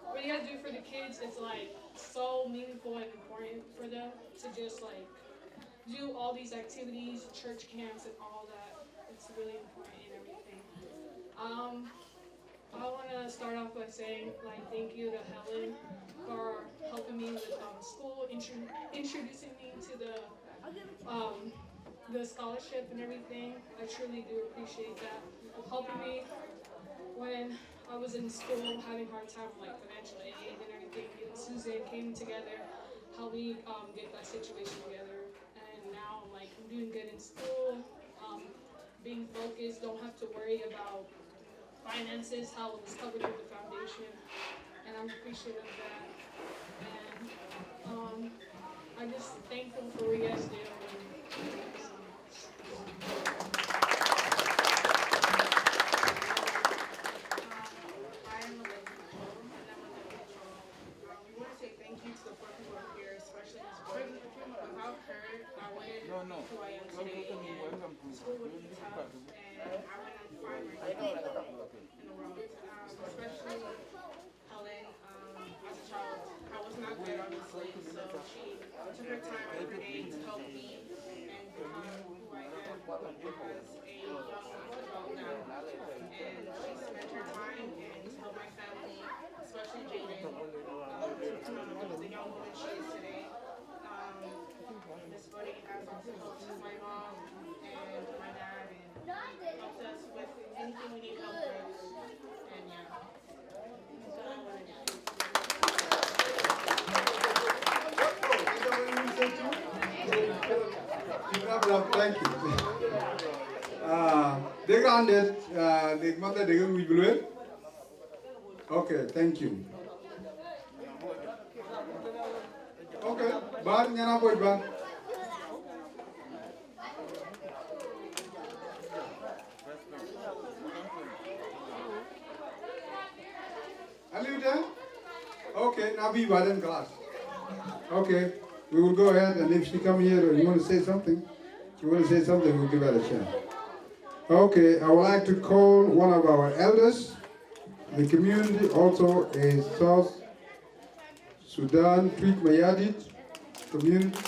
What you guys do for the kids is like so meaningful and important for them to just like do all these activities, church camps, and all that. It's really important and everything. I want to start off by saying like thank you to Helen for helping me with school, introducing me to the scholarship and everything. I truly do appreciate that. Helping me when I was in school having a hard time with like financial aid and everything. And Susan came together, helped me get that situation together. And now I'm doing good in school, being focused, don't have to worry about finances, how it was covered with the foundation, and I'm appreciative of that. And I'm just thankful for what you guys do. I am a lady control, and I'm a lady control. We want to say thank you to the four people up here, especially Ms. Gordon. Without her, I wouldn't be who I am today, and school would be tough, and I wouldn't find myself in the world. Especially Helen, as a child, I was not good, obviously, so she took her time every day to help me and become who I am as a young adult now. And she spent her time and helped my family, especially Jaden, to become the young woman she is today. Miss Buddy has also helped my mom and my dad and helped us with anything we need help with. And yeah, that's what I want to do. Thank you. They got it. They mother they will be. Okay, thank you. Okay, bar nyana boy bar. Are you there? Okay, now be in class. Okay, we will go ahead, and if she come here and you want to say something, we'll give her a chance. Okay, I would like to call one of our elders. The community also is South Sudan Twic Mayardit community.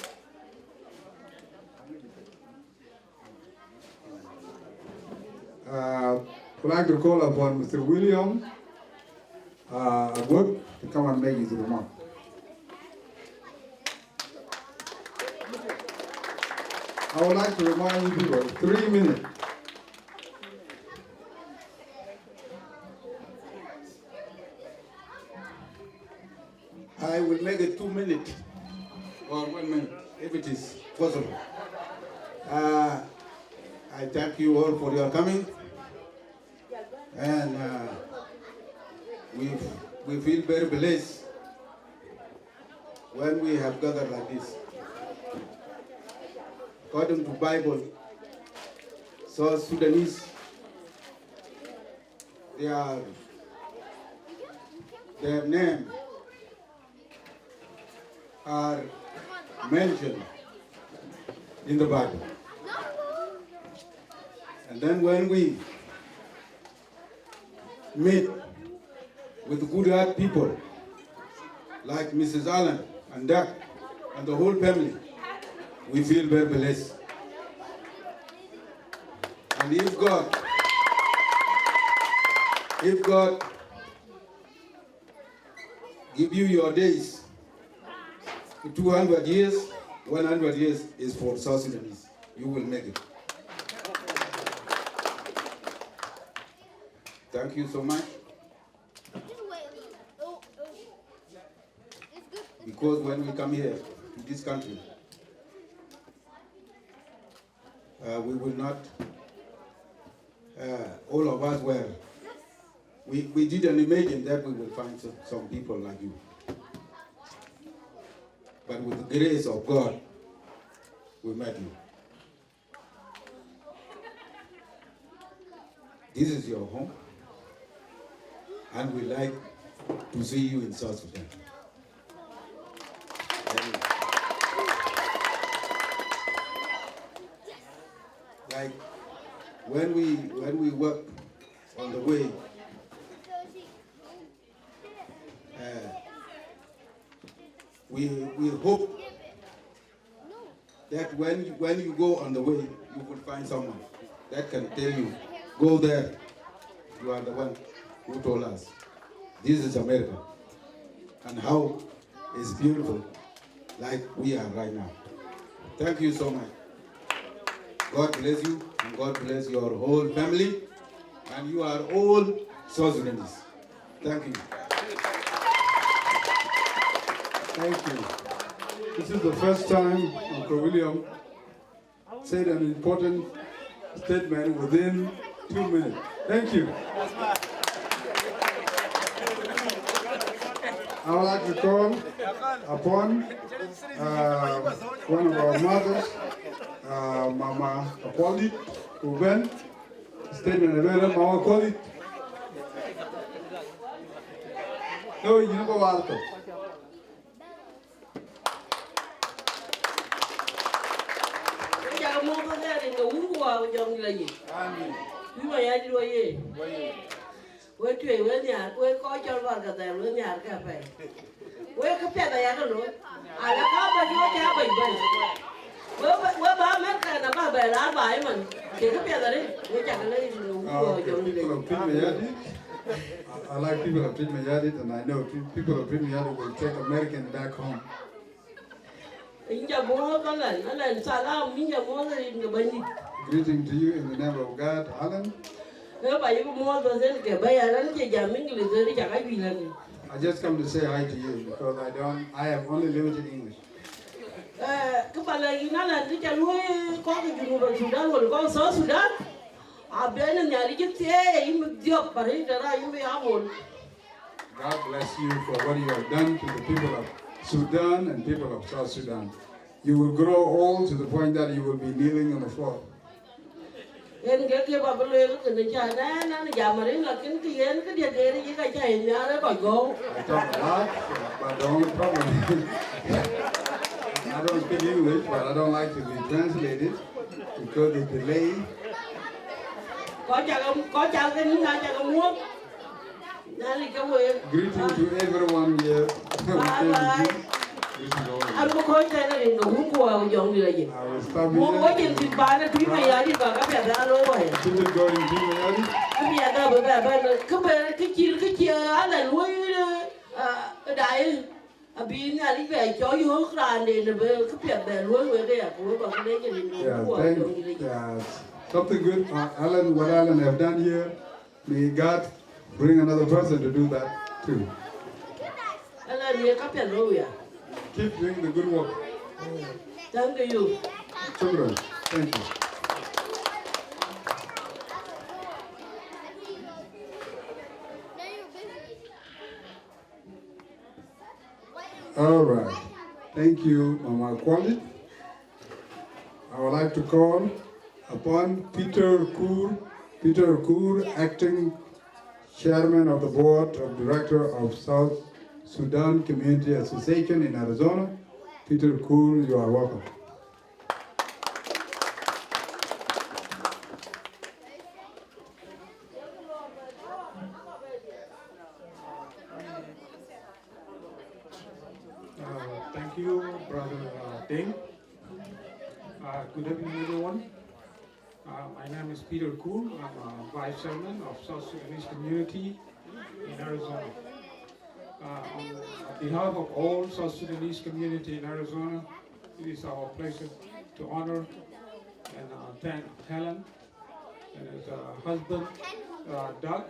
I'd like to call upon Mr. William Wood to come and make his remark. I would like to remind you people, 3 minutes. I will make it 2 minutes or 1 minute, if it is possible. I thank you all for your coming, and we feel very blessed when we have gathered like this. According to Bible, South Sudanese, their name are mentioned in the Bible. And then when we meet with good-hearted people like Mrs. Allen and Doug and the whole family, we feel very blessed. And if God If God give you your days, 200 years, 100 years is for South Sudanese. You will make it. Thank you so much. Because when we come here to this country, we will not, all of us were, we didn't imagine that we will find some people like you. But with the grace of God, we met you. This is your home, and we like to see you in South Sudan. Like when we work on the way, we hope that when you go on the way, you will find someone that can tell you, go there. You are the one who told us this is America and how it's beautiful, like we are right now. Thank you so much. God bless you, and God bless your whole family, and you are all South Sudanese. Thank you. Thank you. This is the first time Uncle William said an important statement within 2 minutes. Thank you. I would like to call upon one of our mothers, Mama Akwali, who went, statement available, Mama Akwali. No, you never want to. I like people of Twic Mayardit, and I know people of Twic Mayardit will take American back home. Greeting to you in the name of God, Helen. I just come to say hi to you because I have only limited English. God bless you for what you have done to the people of Sudan and people of South Sudan. You will grow old to the point that you will be kneeling on the floor. I talk a lot, but the only problem I don't speak English, but I don't like to be translated because the delay. Greeting to everyone here. Bye-bye. I'm going to tell you, I will stop you. Something good, Alan, what Alan have done here, may God bring another person to do that too. Keep doing the good work. Thank you. Children, thank you. All right. Thank you, Mama Kwali. I would like to call upon Peter Kur, Acting Chairman of the Board of Director of South Sudan Community Association in Arizona. Peter Kur, you are welcome. Thank you, Brother Ding. Good evening, everyone. My name is Peter Kuhn. I'm a Vice Chairman of South Sudanese Community in Arizona. On behalf of all South Sudanese community in Arizona, it is our pleasure to honor and thank Helen and his husband, Doug,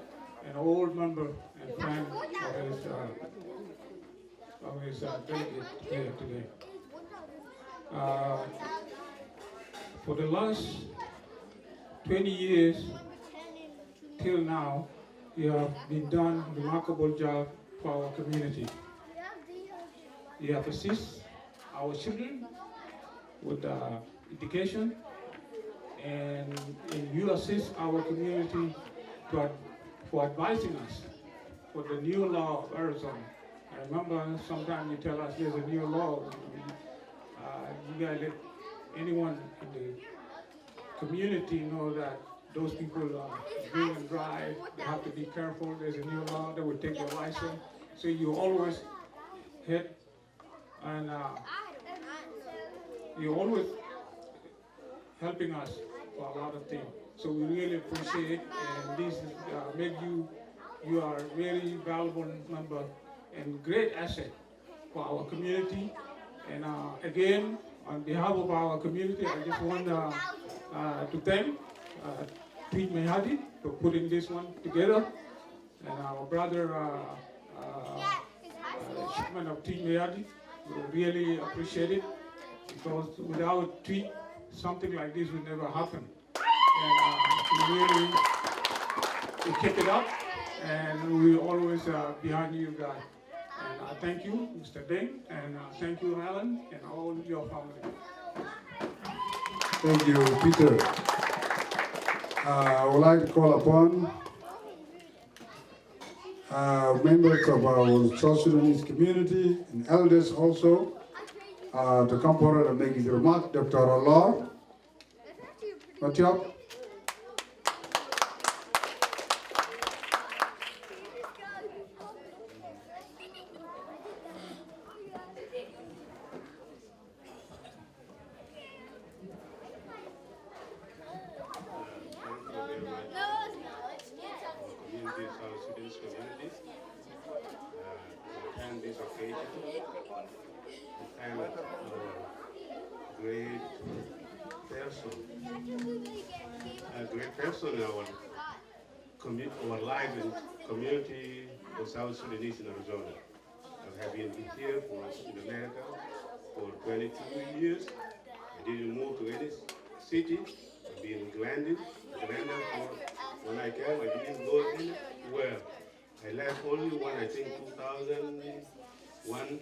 an old member and friend of his delegate here today. For the last 20 years till now, you have been done a remarkable job for our community. You have assisted our children with education, and you assist our community for advising us for the new law of Arizona. I remember sometimes you tell us there's a new law. You gotta let anyone in the community know that those people drink and drive, they have to be careful. There's a new law that will take your license. So you always hit and you're always helping us for a lot of things. So we really appreciate it, and this make you are a really valuable member and great asset for our community. And again, on behalf of our community, I just want to thank Twic Mayardit for putting this one together, and our brother, Chairman of Twic Mayardit, we really appreciate it, because without Twic, something like this would never happen. And we keep it up, and we always behind you guys. And I thank you, Mr. Deng, and thank you, Helen, and all your family. Thank you, Peter. I would like to call upon members of our South Sudanese community and elders also to come forward and make his remark. Dr. Allah, what's up? Our life and community of South Sudanese in Arizona. I have been here in America for 22 years. I didn't move to any city. I've been in Glendon for when I came. I didn't go anywhere. I left only when I think 2001.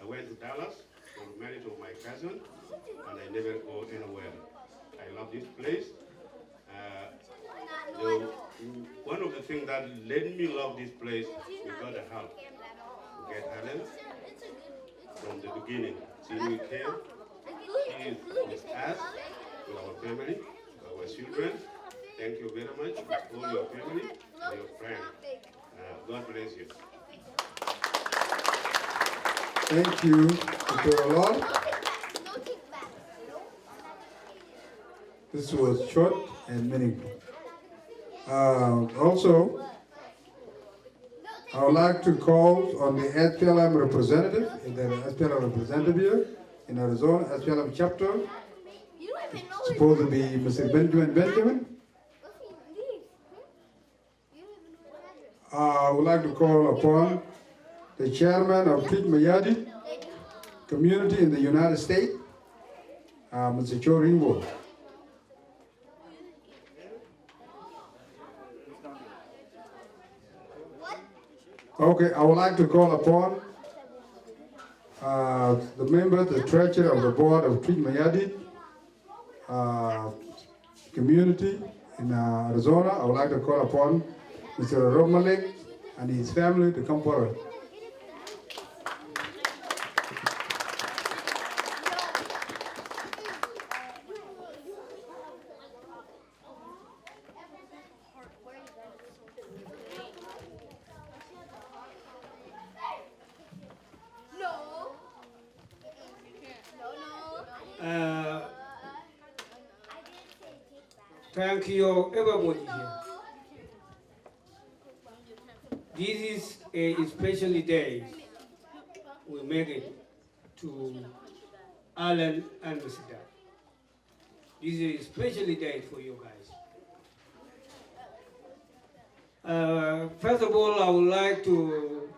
I went to Dallas for marriage of my cousin, and I never go anywhere. I love this place. One of the things that led me love this place, we got a help. We get Helen from the beginning. Since we came, she is with us, with our family, our children. Thank you very much for all your family and your friends. God bless you. Thank you, Dr. Allah. This was short and meaningful. Also, I would like to call on the SPLM representative, the SPLM representative here in Arizona, SPLM chapter. It's supposed to be Mr. Benjamin. I would like to call upon the chairman of Twic Mayardit community in the United States, Mr. Joe Ringwood. Okay, I would like to call upon the member, the treasurer of the board of Twic Mayardit community in Arizona. I would like to call upon Mr. Romalik and his family to come forward. Thank you, everybody here. This is a special day. We make it to Alan and Sudan. This is a special day for you guys. First of all, I would like to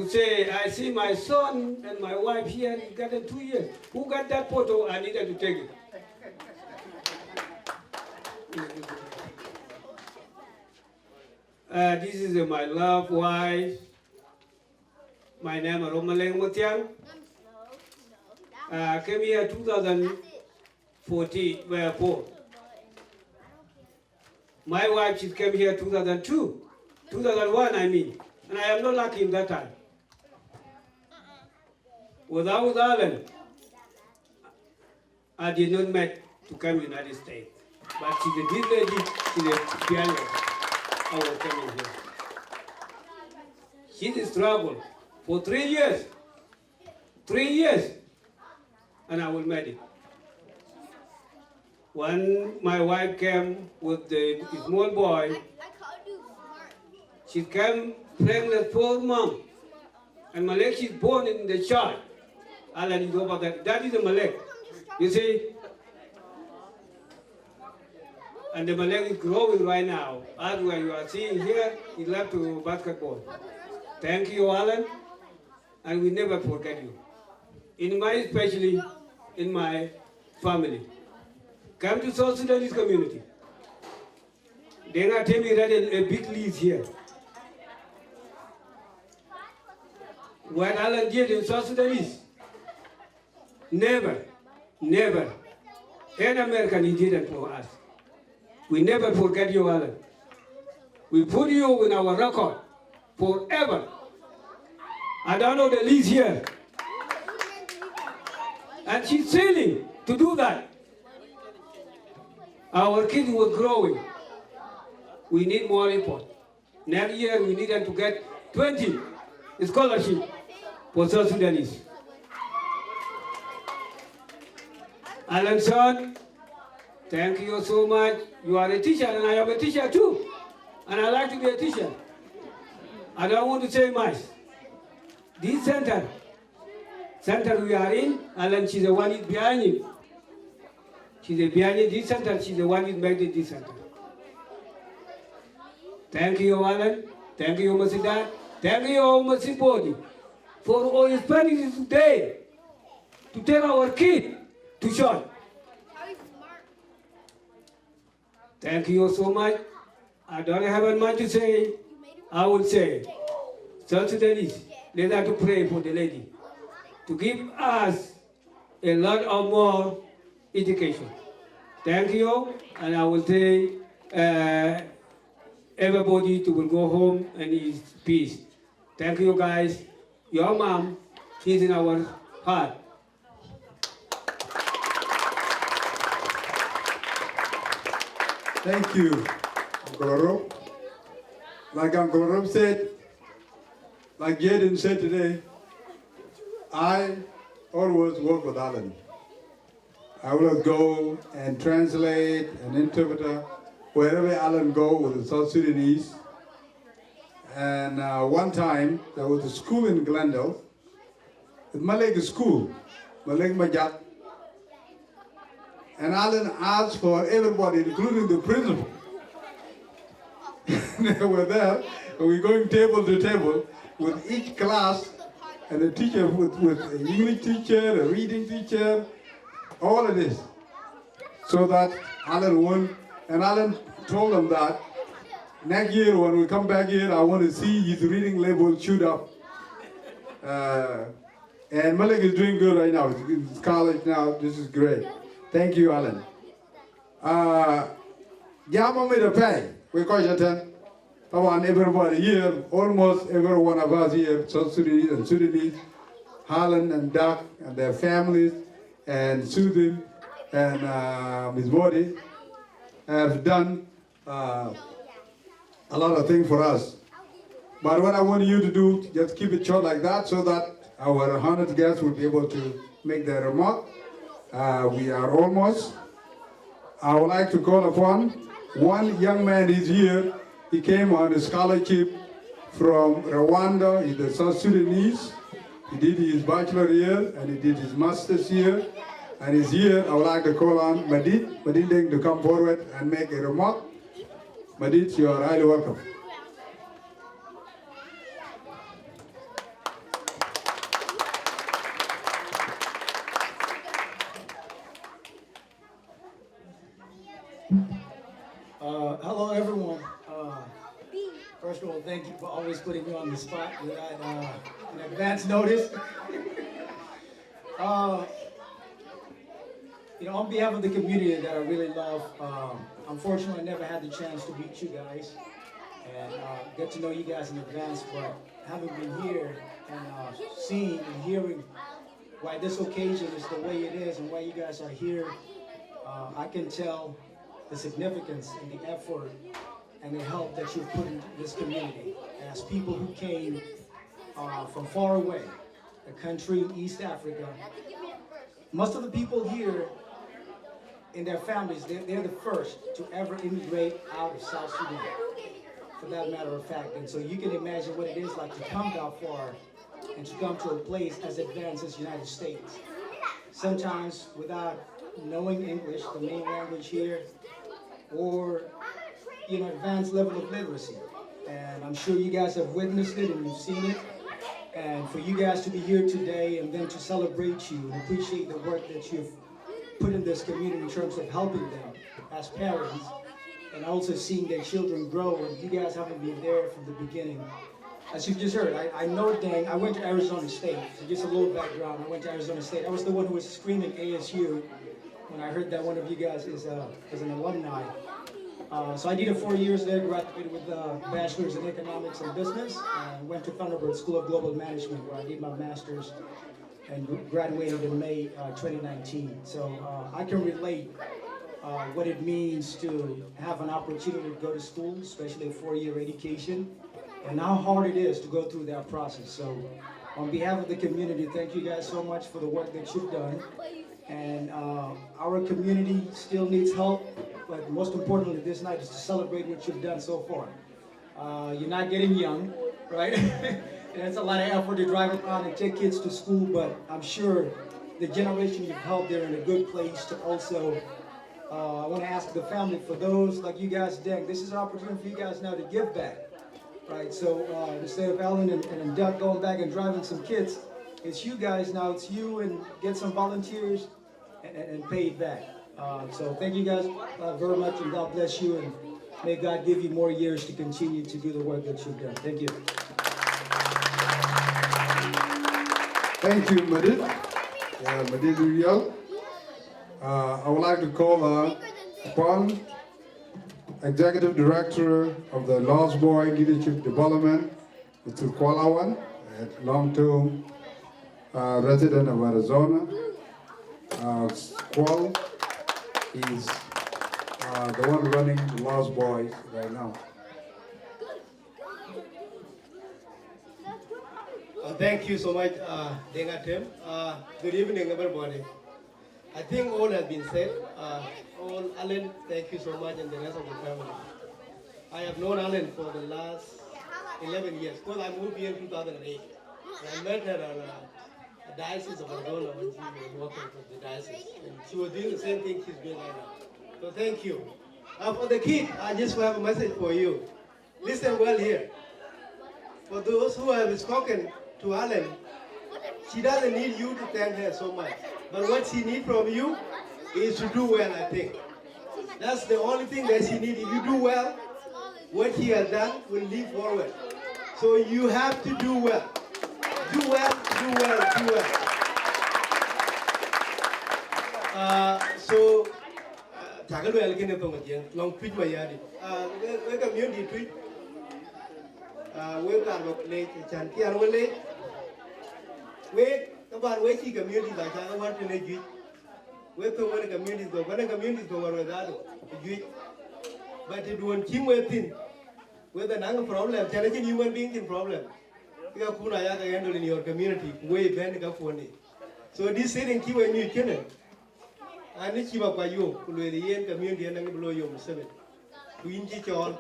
say, I see my son and my wife here, he got 2 years. Who got that photo? I needed to take it. This is my loved wife. My name is Romaleng Motiang. Came here 2014. My wife, she came here 2002. 2001, I mean. And I am not lucky in that time. Without Alan, I did not meet to come to the United States. But she's a good lady, she's a piano. I was coming here. She struggled for 3 years. 3 years. And I will meet it. When my wife came with the small boy, she came pregnant 4 months. And Malek, she's born in the child. Alan, you know about that. That is a Malek. You see? And the Malek is growing right now. As what you are seeing here, he left to basketball. Thank you, Alan. And we never forget you. Especially in my family. Come to South Sudanese community. They're not telling me that a big list here. What Alan did in South Sudanese, never, never, any American he did it for us. We never forget you, Alan. We put you in our record forever. I don't know the list here. And she's sailing to do that. Our kids were growing. We need more import. Next year we need them to get 20 scholarships for South Sudanese. Alan son, thank you so much. You are a teacher and I am a teacher too. And I like to be a teacher. I don't want to say much. This center we are in, Alan, she's the one is behind it. She's behind this center, she's the one who made it this center. Thank you, Alan. Thank you, Masidan. Thank you, Masibodi, for all spending this day to take our kid to short. Thank you so much. I don't have much to say. I will say, South Sudanese, let us to pray for the lady to give us a lot of more education. Thank you, and I will say everybody will go home and is peace. Thank you guys. Your mom, she's in our heart. Thank you, Uncle Orob. Like Uncle Orob said, like Jaden said today, I always work with Alan. I always go and translate and interpreter wherever Alan go with the South Sudanese. And one time, there was a school in Glendale, the Malek school, Malek Majat. And Alan asked for everybody, including the principal. They were there, and we're going table to table with each class, and a teacher with an English teacher, a reading teacher, all of this. So that Alan won, and Alan told them that next year when we come back here, I want to see his reading level shoot up. And Malik is doing good right now. He's in college now. This is great. Thank you, Alan. Yama made a pay. We call it everybody here, almost every one of us here, South Sudanese and Sudanese, Helen and Doc and their families, and Susan and Ms. Body have done a lot of things for us. But what I want you to do, just keep it short like that so that our honored guests will be able to make their remark. We are almost. I would like to call upon One young man is here. He came on a scholarship from Rwanda. He's the South Sudanese. He did his bachelor here and he did his master's here. And he's here. I would like to call on Madid to come forward and make a remark. Madid, you are highly welcome. Hello, everyone. First of all, thank you for always putting me on the spot without an advance notice. On behalf of the community that I really love, unfortunately, I never had the chance to meet you guys and get to know you guys in advance, but having been here and seeing and hearing why this occasion is the way it is and why you guys are here, I can tell the significance and the effort and the help that you've put into this community. As people who came from far away, a country in East Africa, most of the people here and their families, they're the first to ever immigrate out of South Sudan, for that matter of fact. And so you can imagine what it is like to come that far and to come to a place as advanced as the United States. Sometimes without knowing English, the main language here, or advanced level of literacy. And I'm sure you guys have witnessed it and you've seen it. And for you guys to be here today and then to celebrate you and appreciate the work that you've put in this community in terms of helping them as parents, and also seeing their children grow, and you guys haven't been there from the beginning. As you just heard, I know Dang, I went to Arizona State, so just a little background. I went to Arizona State. I was the one who was screaming ASU when I heard that one of you guys is an alumni. So I did 4 years there, graduated with a bachelor's in economics and business, and went to Thunderbird School of Global Management where I did my master's and graduated in May 2019. So I can relate what it means to have an opportunity to go to school, especially a 4-year education, and how hard it is to go through that process. So on behalf of the community, thank you guys so much for the work that you've done. And our community still needs help, but most importantly this night is to celebrate what you've done so far. You're not getting young, right? And it's a lot of effort to drive around and take kids to school, but I'm sure the generation you've helped, they're in a good place to also, I want to ask the family, for those like you guys, Dang, this is an opportunity for you guys now to give back, right? So instead of Ellen and Doug going back and driving some kids, it's you guys now, it's you, and get some volunteers and pay it back. So thank you guys very much, and God bless you, and may God give you more years to continue to do the work that you've done. Thank you. Thank you, Madid. Madid Uriel. I would like to call upon Executive Director of the Lost Boy Leadership Development, Mr. Kwalawan, a long-term resident of Arizona. Kwal is the one running the Lost Boys right now. Thank you so much, Dengatem. Good evening, everybody. I think all has been said. All Alan, thank you so much, and the rest of the family. I have known Alan for the last 11 years, because I moved here in 2008. And I met her at a diocese of Arizona when she was working for the diocese. And she was doing the same thing she's doing right now. So thank you. For the kid, I just have a message for you. Listen well here. For those who have spoken to Alan, she doesn't need you to thank her so much. But what she needs from you is to do well, I think. That's the only thing that she needs. If you do well, what she has done will lead forward. So you have to do well. Do well, do well, do well. So, Sudan Twic Mayardit. We community Twic. We can look late, Chantian will late. We about waiting communities like I want to let you. We can want communities go, when communities go over that. But it won't keep waiting. With an problem, challenging human beings in problem. You have put a handle in your community, way bend up for it. So this setting keep a new cannon. I need you up by you, who will the community and below you. to inji chol.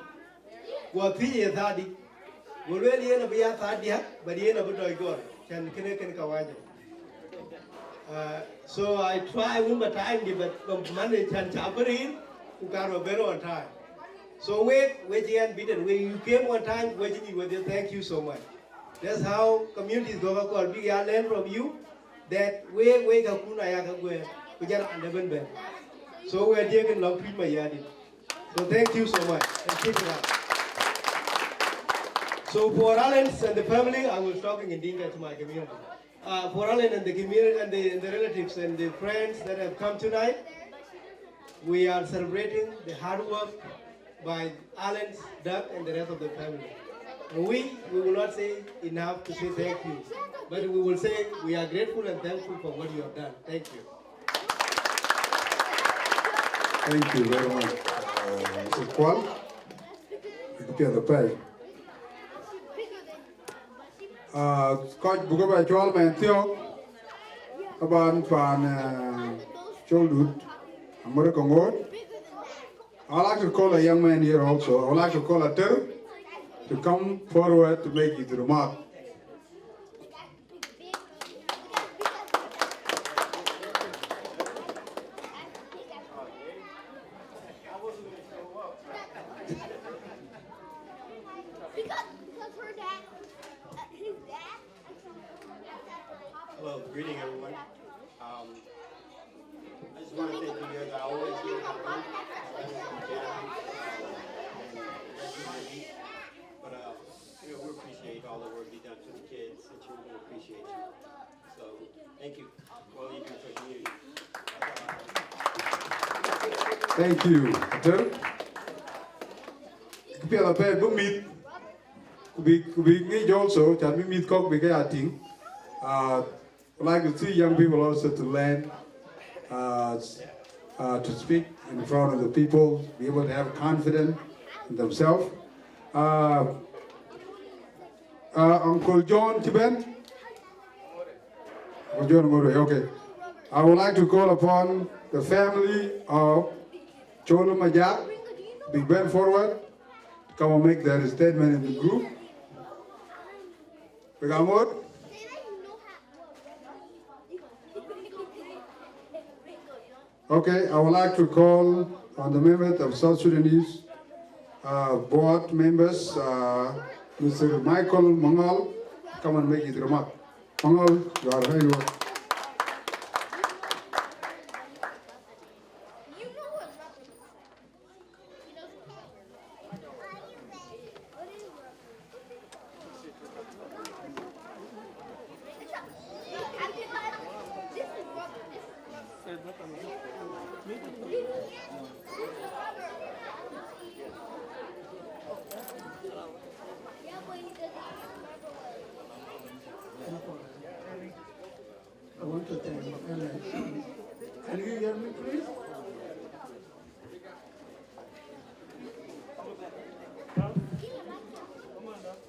Go 3 years thadi. Go really yen be a thadi, but yen a bit go. Can kawaja. So I try one more time, but money can chaperin, who got a better on time. So wait and beat and when you came one time, waiting you with you, thank you so much. That's how communities go called big learn from you that we kakuna yaka we just underband ben. So we're taking Long Twic Mayardit. So thank you so much and keep it up. So for Alan and the family, I was talking in Dinka to my community. For Alan and the community and the relatives and the friends that have come tonight, we are celebrating the hard work by Alan, Doug, and the rest of the family. And we will not say enough to say thank you, but we will say we are grateful and thankful for what you have done. Thank you. Thank you very much. Mr. Kwal, you can the pay. Coach Bugaba Chol Mantio, Aban Pan Choldut, American Ward. I'd like to call a young man here also. I'd like to call a Ter to come forward to make his remark. Hello, greeting everyone. I just want to thank you guys. I always hear the room. But we appreciate all the work you've done for the kids, and children appreciate you. So thank you for all you do for the community. Thank you. Ter. Pela pe bumit. Kubi ngi also. Chan mi mit kok bi kaya ting. I'd like to see young people also to learn to speak in front of the people, be able to have confidence in themselves. Uncle John Tiben? Uncle John Ngore, okay. I would like to call upon the family of Cholo Majak to be bent forward to come and make their statement in the group. Begamot? Okay, I would like to call on the members of South Sudanese board members, Mr. Michael Mangal, come and make his remark. Mangal, you are very welcome. I want to thank Helen. Can you hear me, please?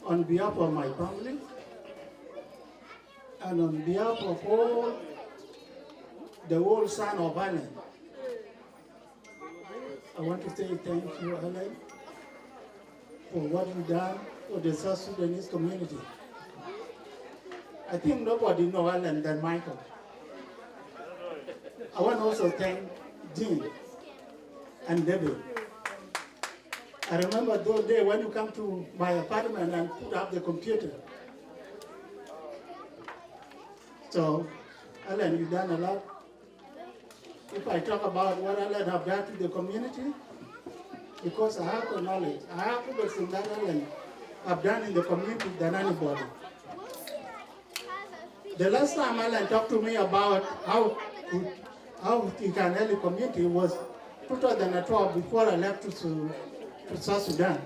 On behalf of my family and on behalf of all the whole son of Helen, I want to say thank you, Helen, for what you've done for the South Sudanese community. I think nobody knows Helen than Michael. I want to also thank Jean and David. I remember those days when you come to my apartment and put up the computer. So, Helen, you've done a lot. If I talk about what Helen have done to the community, because I have the knowledge, I have everything that Helen have done in the community than anybody. The last time Helen talked to me about how he can help the community was 2012 before I left to South Sudan.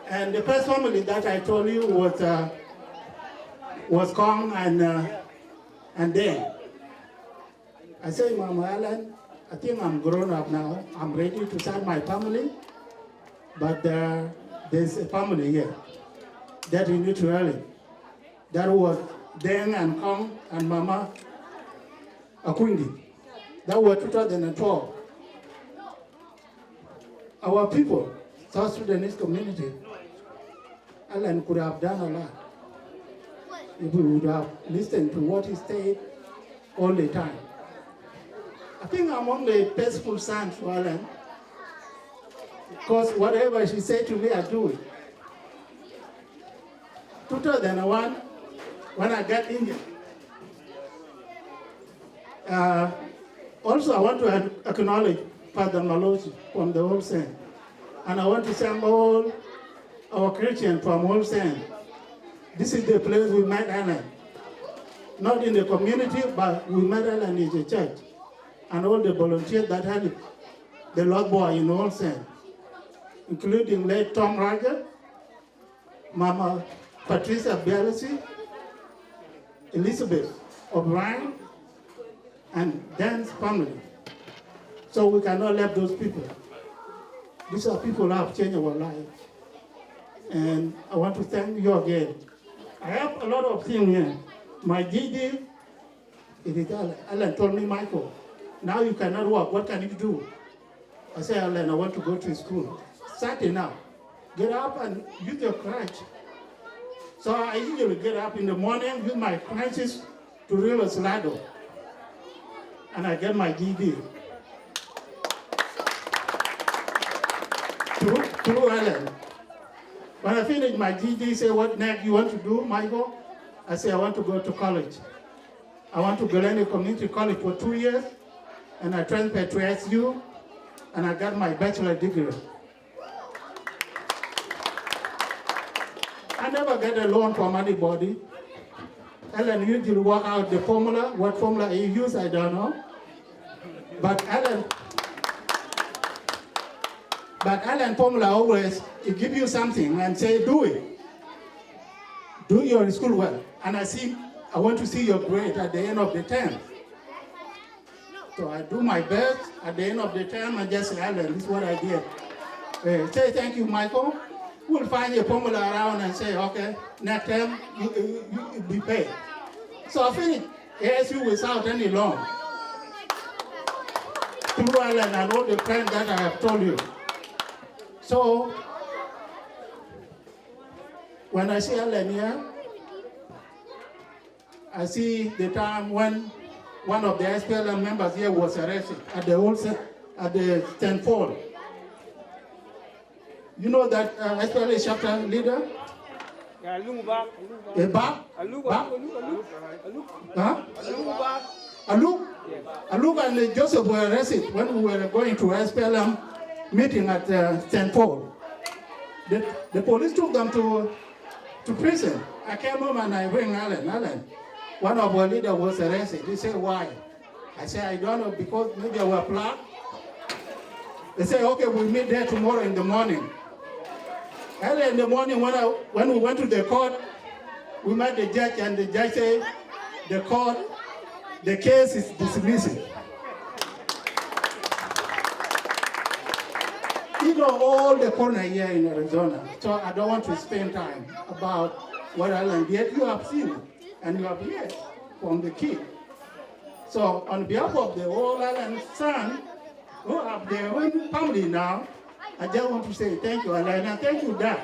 And the first family that I told you was Kong and Dan. I said, Mama Helen, I think I'm grown up now. I'm ready to start my family. But there's a family here that you need to help. That was Dan and Kong and Mama Akundi. That was 2012. our people, South Sudanese community, Alan could have done a lot if we would have listened to what he said all the time. I think I'm only a faithful son to Alan, because whatever she said to me, I do it. 2001, when I got injured. Also, I want to acknowledge Father Malosi from the Whole Saint. And I want to thank all our Christians from Whole Saint. This is the place we met Alan. Not in the community, but we met Alan in the church. And all the volunteers that helped the Lord Boy in Whole Saint, including late Tom Roger, Mama Patricia Bialisi, Elizabeth O'Brien, and Dan's family. So we cannot let those people. These are people who have changed our life. And I want to thank you again. I have a lot of things here. My GD, it is Alan told me, Michael, now you cannot work, what can you do? I said, Alan, I want to go to school. Saturday now, get up and use your crutch. So I usually get up in the morning, use my crutches to reel a slido. And I get my GD. Through Alan. When I finish my GD, he said, what next you want to do, Michael? I said, I want to go to college. I want to go to community college for 2 years, and I transferred to SU, and I got my bachelor degree. I never get a loan from anybody. Alan usually work out the formula. What formula he used, I don't know. But Alan formula always, he give you something and say, do it. Do your school well. And I want to see your grade at the end of the term. So I do my best at the end of the term and just say, Alan, this is what I did. Say thank you, Michael. We'll find a formula around and say, okay, next term, you be paid. So I finished ASU without any loan. Through Alan and all the friends that I have told you. So, when I see Alan here, I see the time when one of the SPLM members here was arrested at the Stanford. You know that SPLM chapter leader? Aluk and Joseph were arrested when we were going to SPLM meeting at Stanford. The police took them to prison. I came home and I rang Alan. One of our leaders was arrested. He said, why? I said, I don't know, because maybe I was black. They said, okay, we'll meet there tomorrow in the morning. Early in the morning, when we went to the court, we met the judge, and the judge said, the case is dismissed. You know all the corner here in Arizona, so I don't want to spend time about what Alan did. You have seen it, and you have heard from the kid. So on behalf of the whole Alan son, who have their own family now, I just want to say thank you, Alan, and thank you, Doc.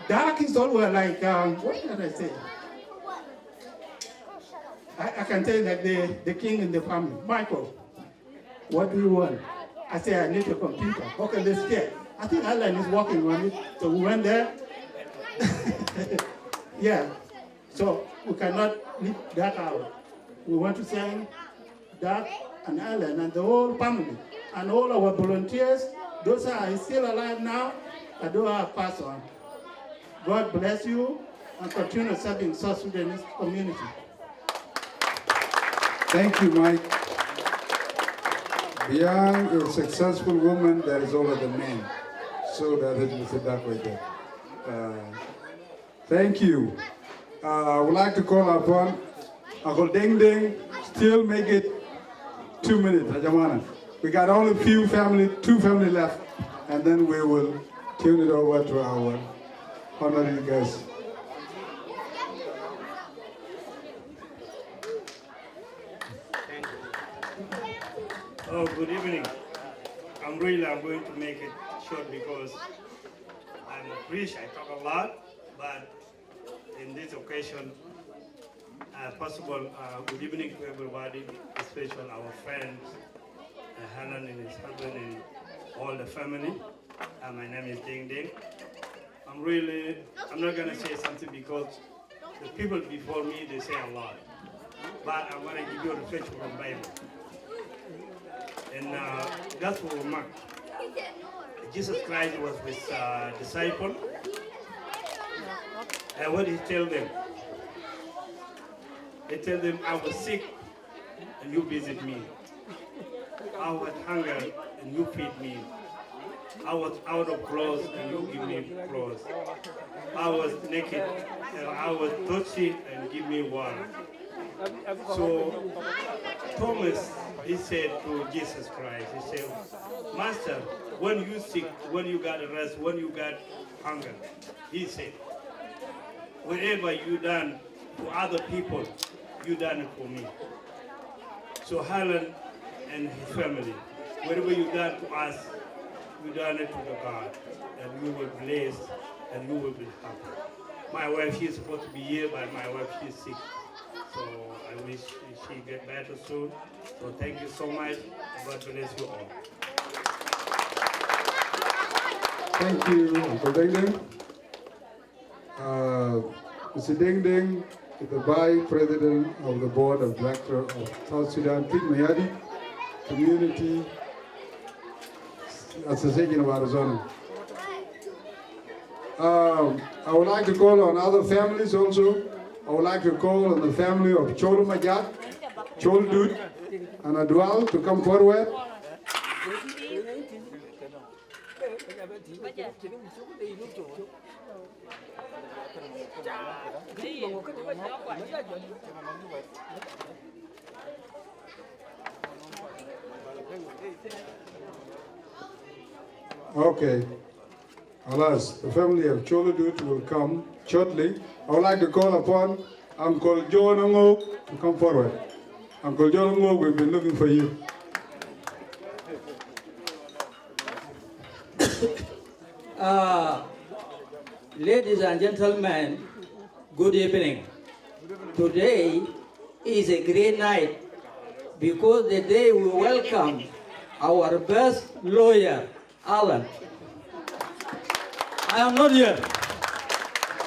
Doc is always like, what can I say? I can tell you that the king in the family. Michael, what do you want? I said, I need a computer. Okay, let's get. I think Alan is working on it. So we went there. Yeah. So we cannot leave that out. We want to thank Doc and Alan and the whole family and all our volunteers. Those are still alive now, and those are passed on. God bless you and continue serving South Sudanese community. Thank you, Mike. Beyond a successful woman, there is always a man. So that is Mr. Duck right there. Thank you. I would like to call upon Uncle Ding Ding. Still make it 2 minutes, Ajamana. We got only two family left, and then we will turn it over to our honorary guests. Oh, good evening. I'm I'm going to make it short because I'm a priest, I talk a lot, but in this occasion, good evening to everybody, especially our friends, Helen and his husband and all the family. My name is Ding Ding. I'm not gonna say something because the people before me, they say a lot. But I'm gonna give you a reflection from Bible. And Gospel of Mark. Jesus Christ was with disciples. And what did he tell them? He told them, I was sick and you visit me. I was hungry and you feed me. I was out of clothes and you give me clothes. I was naked and I was thirsty and give me water. So Thomas, he said to Jesus Christ, he said, Master, when you sick, when you got rest, when you got hunger, he said, whatever you done for other people, you done it for me. So Helen and his family, whatever you done to us, you done it to the God, and you will be blessed, and you will be happy. My wife, she's supposed to be here, but my wife, she's sick. So I wish she get better soon. So thank you so much. God bless you all. Thank you, Uncle Ding Ding. Mr. Ding Ding is the Vice President of the Board of Directors of South Sudan Twic Mayardit Community Association of Arizona. I would like to call on other families also. I would like to call on the family of Chol Majak, Chol Dut, and Adwal to come forward. Okay. Alas, the family of Choladut will come shortly. I would like to call upon Uncle John Angok to come forward. Uncle John Angok, we've been looking for you. Ladies and gentlemen, good evening. Today is a great night because the day we welcome our best lawyer, Alan. I am not here.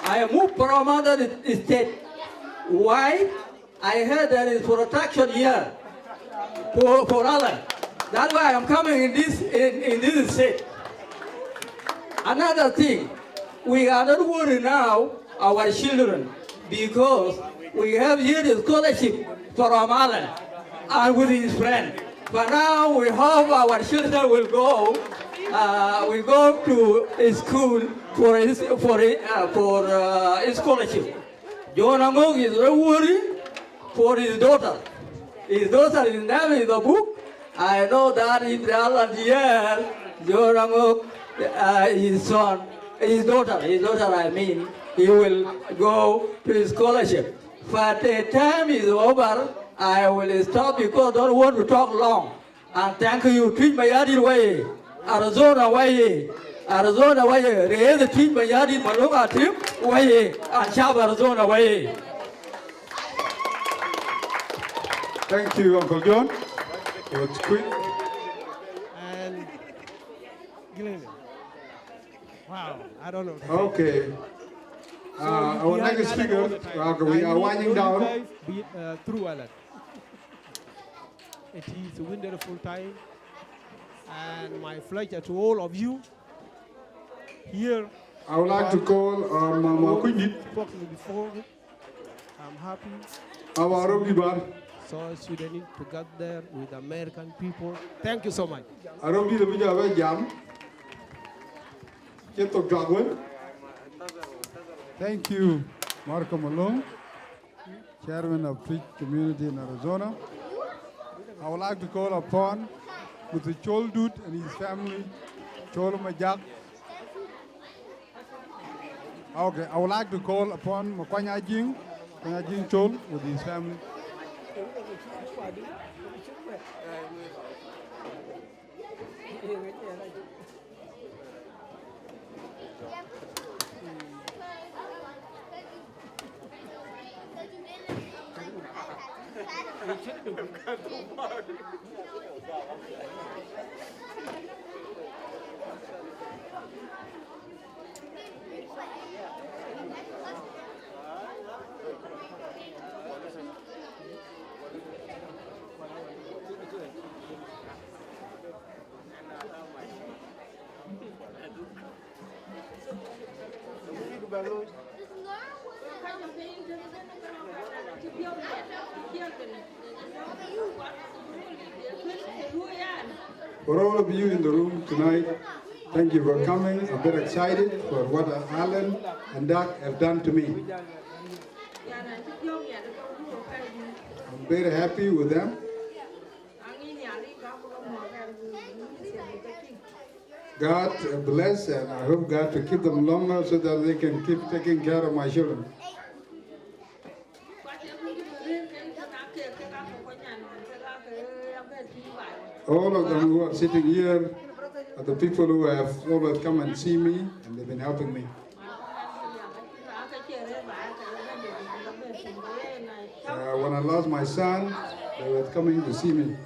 I moved from another state. Why? I heard there is protection here for Alan. That's why I'm coming in this state. Another thing, we are not worried now our children because we have here the scholarship from Alan and with his friend. But now we hope our children will go. We go to a school for a scholarship. John Angok is very worried for his daughter. His daughter is name in the book. I know that in the other year, John Angok, his daughter, I mean, he will go to his scholarship. But the time is over, I will stop because I don't want to talk long. And thank you, Twic Mayardit way, Arizona way, raise the Twic Mayardit Malunga trip way, and Shab Arizona way. Thank you, Uncle John. It was quick. And wow, I don't know. Okay. Our next speaker, we are winding down. Through Alan. It is a wonderful time, and my pleasure to all of you here. I would like to call on Mama Quinit. Spoken before. I'm happy. So Sudanese together with American people. Thank you so much. Thank you, Marco Malone, Chairman of Twic Community in Arizona. I would like to call upon Mr. Chol Dut and his family, Chol Majak. Okay, I would like to call upon Makwanya Jing Chol with his family. For all of you in the room tonight, thank you for coming. I'm very excited for what Alan and Doug have done to me. I'm very happy with them. God bless, and I hope God to keep them longer so that they can keep taking care of my children. All of them who are sitting here are the people who have always come and see me, and they've been helping me. When I lost my son, they were coming to see me.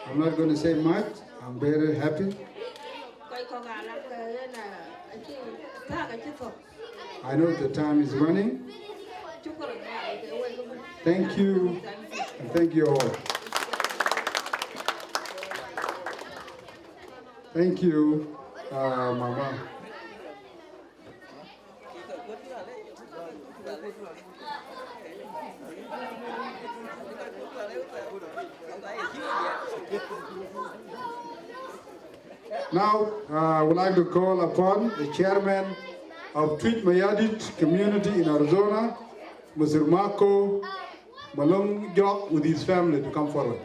I'm not going to say much. I'm very happy. I know the time is running. Thank you, and thank you all. Thank you, Mama. Now, I would like to call upon the chairman of Twic Mayardit community in Arizona, Mr. Marco Malong Jok, with his family to come forward.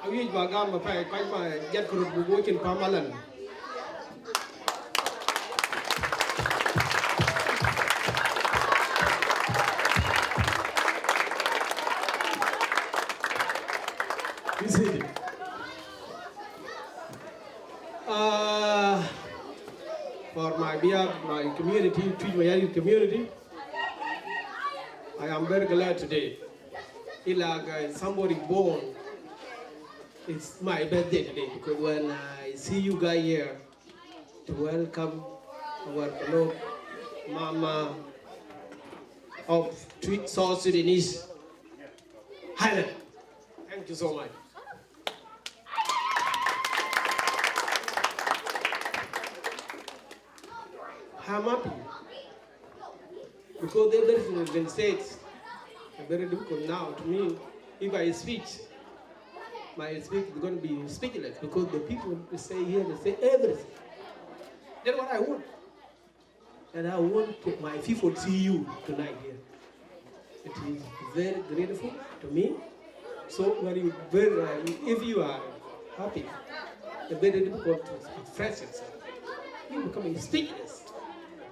Awij bagam mapai kai ma jet kurut bubu chin pamalan. For my behalf, my community, Twic Mayardit community, I am very glad today. It's like somebody born. It's my birthday today because when I see you guys here to welcome our beloved Mama of Twic South Sudanese, Helen. Thank you so much. I'm happy because everything has been said. Very difficult now to me. If I speak, my speech is going to be speechless because the people will say here, they say everything. That's what I want. And I want my people to see you tonight here. It is very grateful to me. So when you if you are happy, it's very difficult to express yourself. You become speechless.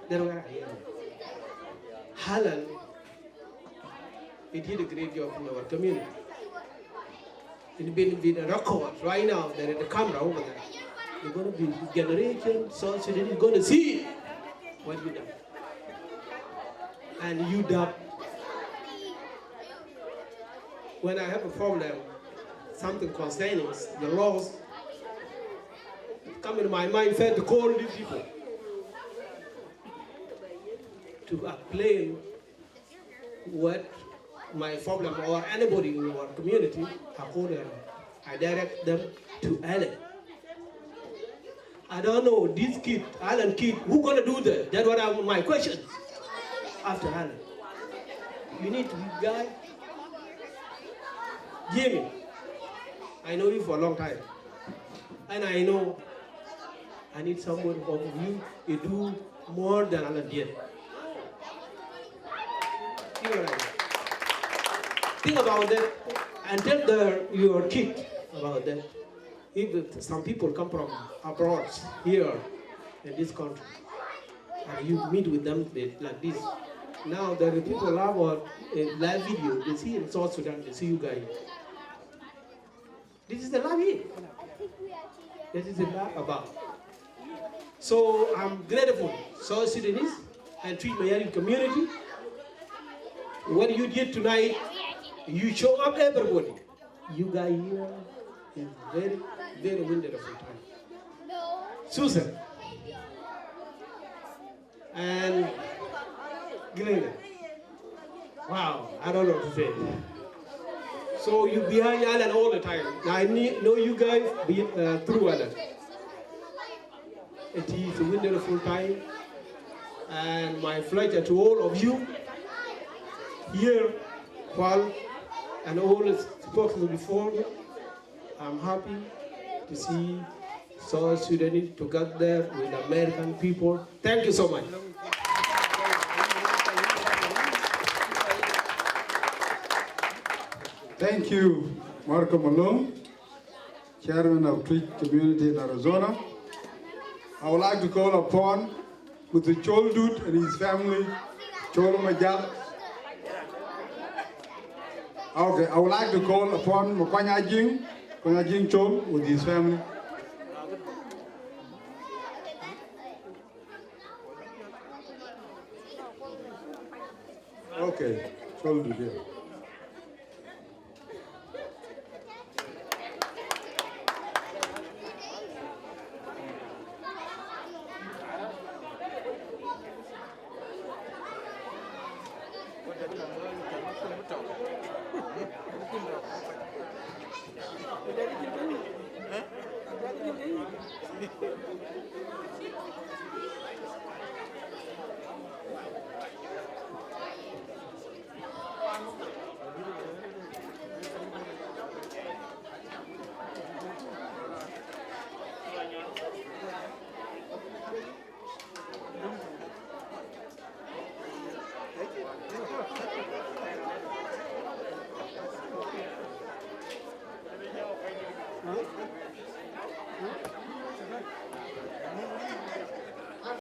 That's what I am. Helen, he did a great job in our community. It's been a record right now. There is a camera over there. You're going to be generation, South Sudan is going to see what you done. And you done. when I have a problem, something concerning the laws, come in my mind first to call these people to explain what my problem or anybody in our community, I direct them to Alan. I don't know, this kid, Alan kid, who gonna do that? That's what are my questions after Alan. You need to be guy. Jimmy, I know you for a long time. And I know I need somebody of you to do more than Alan did. Think about that and tell your kid about that. If some people come from abroad here in this country, and you meet with them like this, now there are people have a live video, they see in South Sudan, they see you guys. This is the live here. That is the live about. So I'm grateful, South Sudanese and Twic Mayardit community. What you did tonight, you show up everybody. You guys here is very, very wonderful time. Susan and Glenn. Wow, I don't know what to say. So you behind Alan all the time. I know you guys through Alan. It is a wonderful time, and my pleasure to all of you here, Paul, and all the spoken before. I'm happy to see South Sudanese together with American people. Thank you so much. Thank you, Marco Malone, Chairman of Twic Community in Arizona. I would like to call upon with the Chol Dude and his family, Chol Majak. Okay, I would like to call upon Mokwanya Jing Chol with his family. Okay, Chol Dude here. Huh?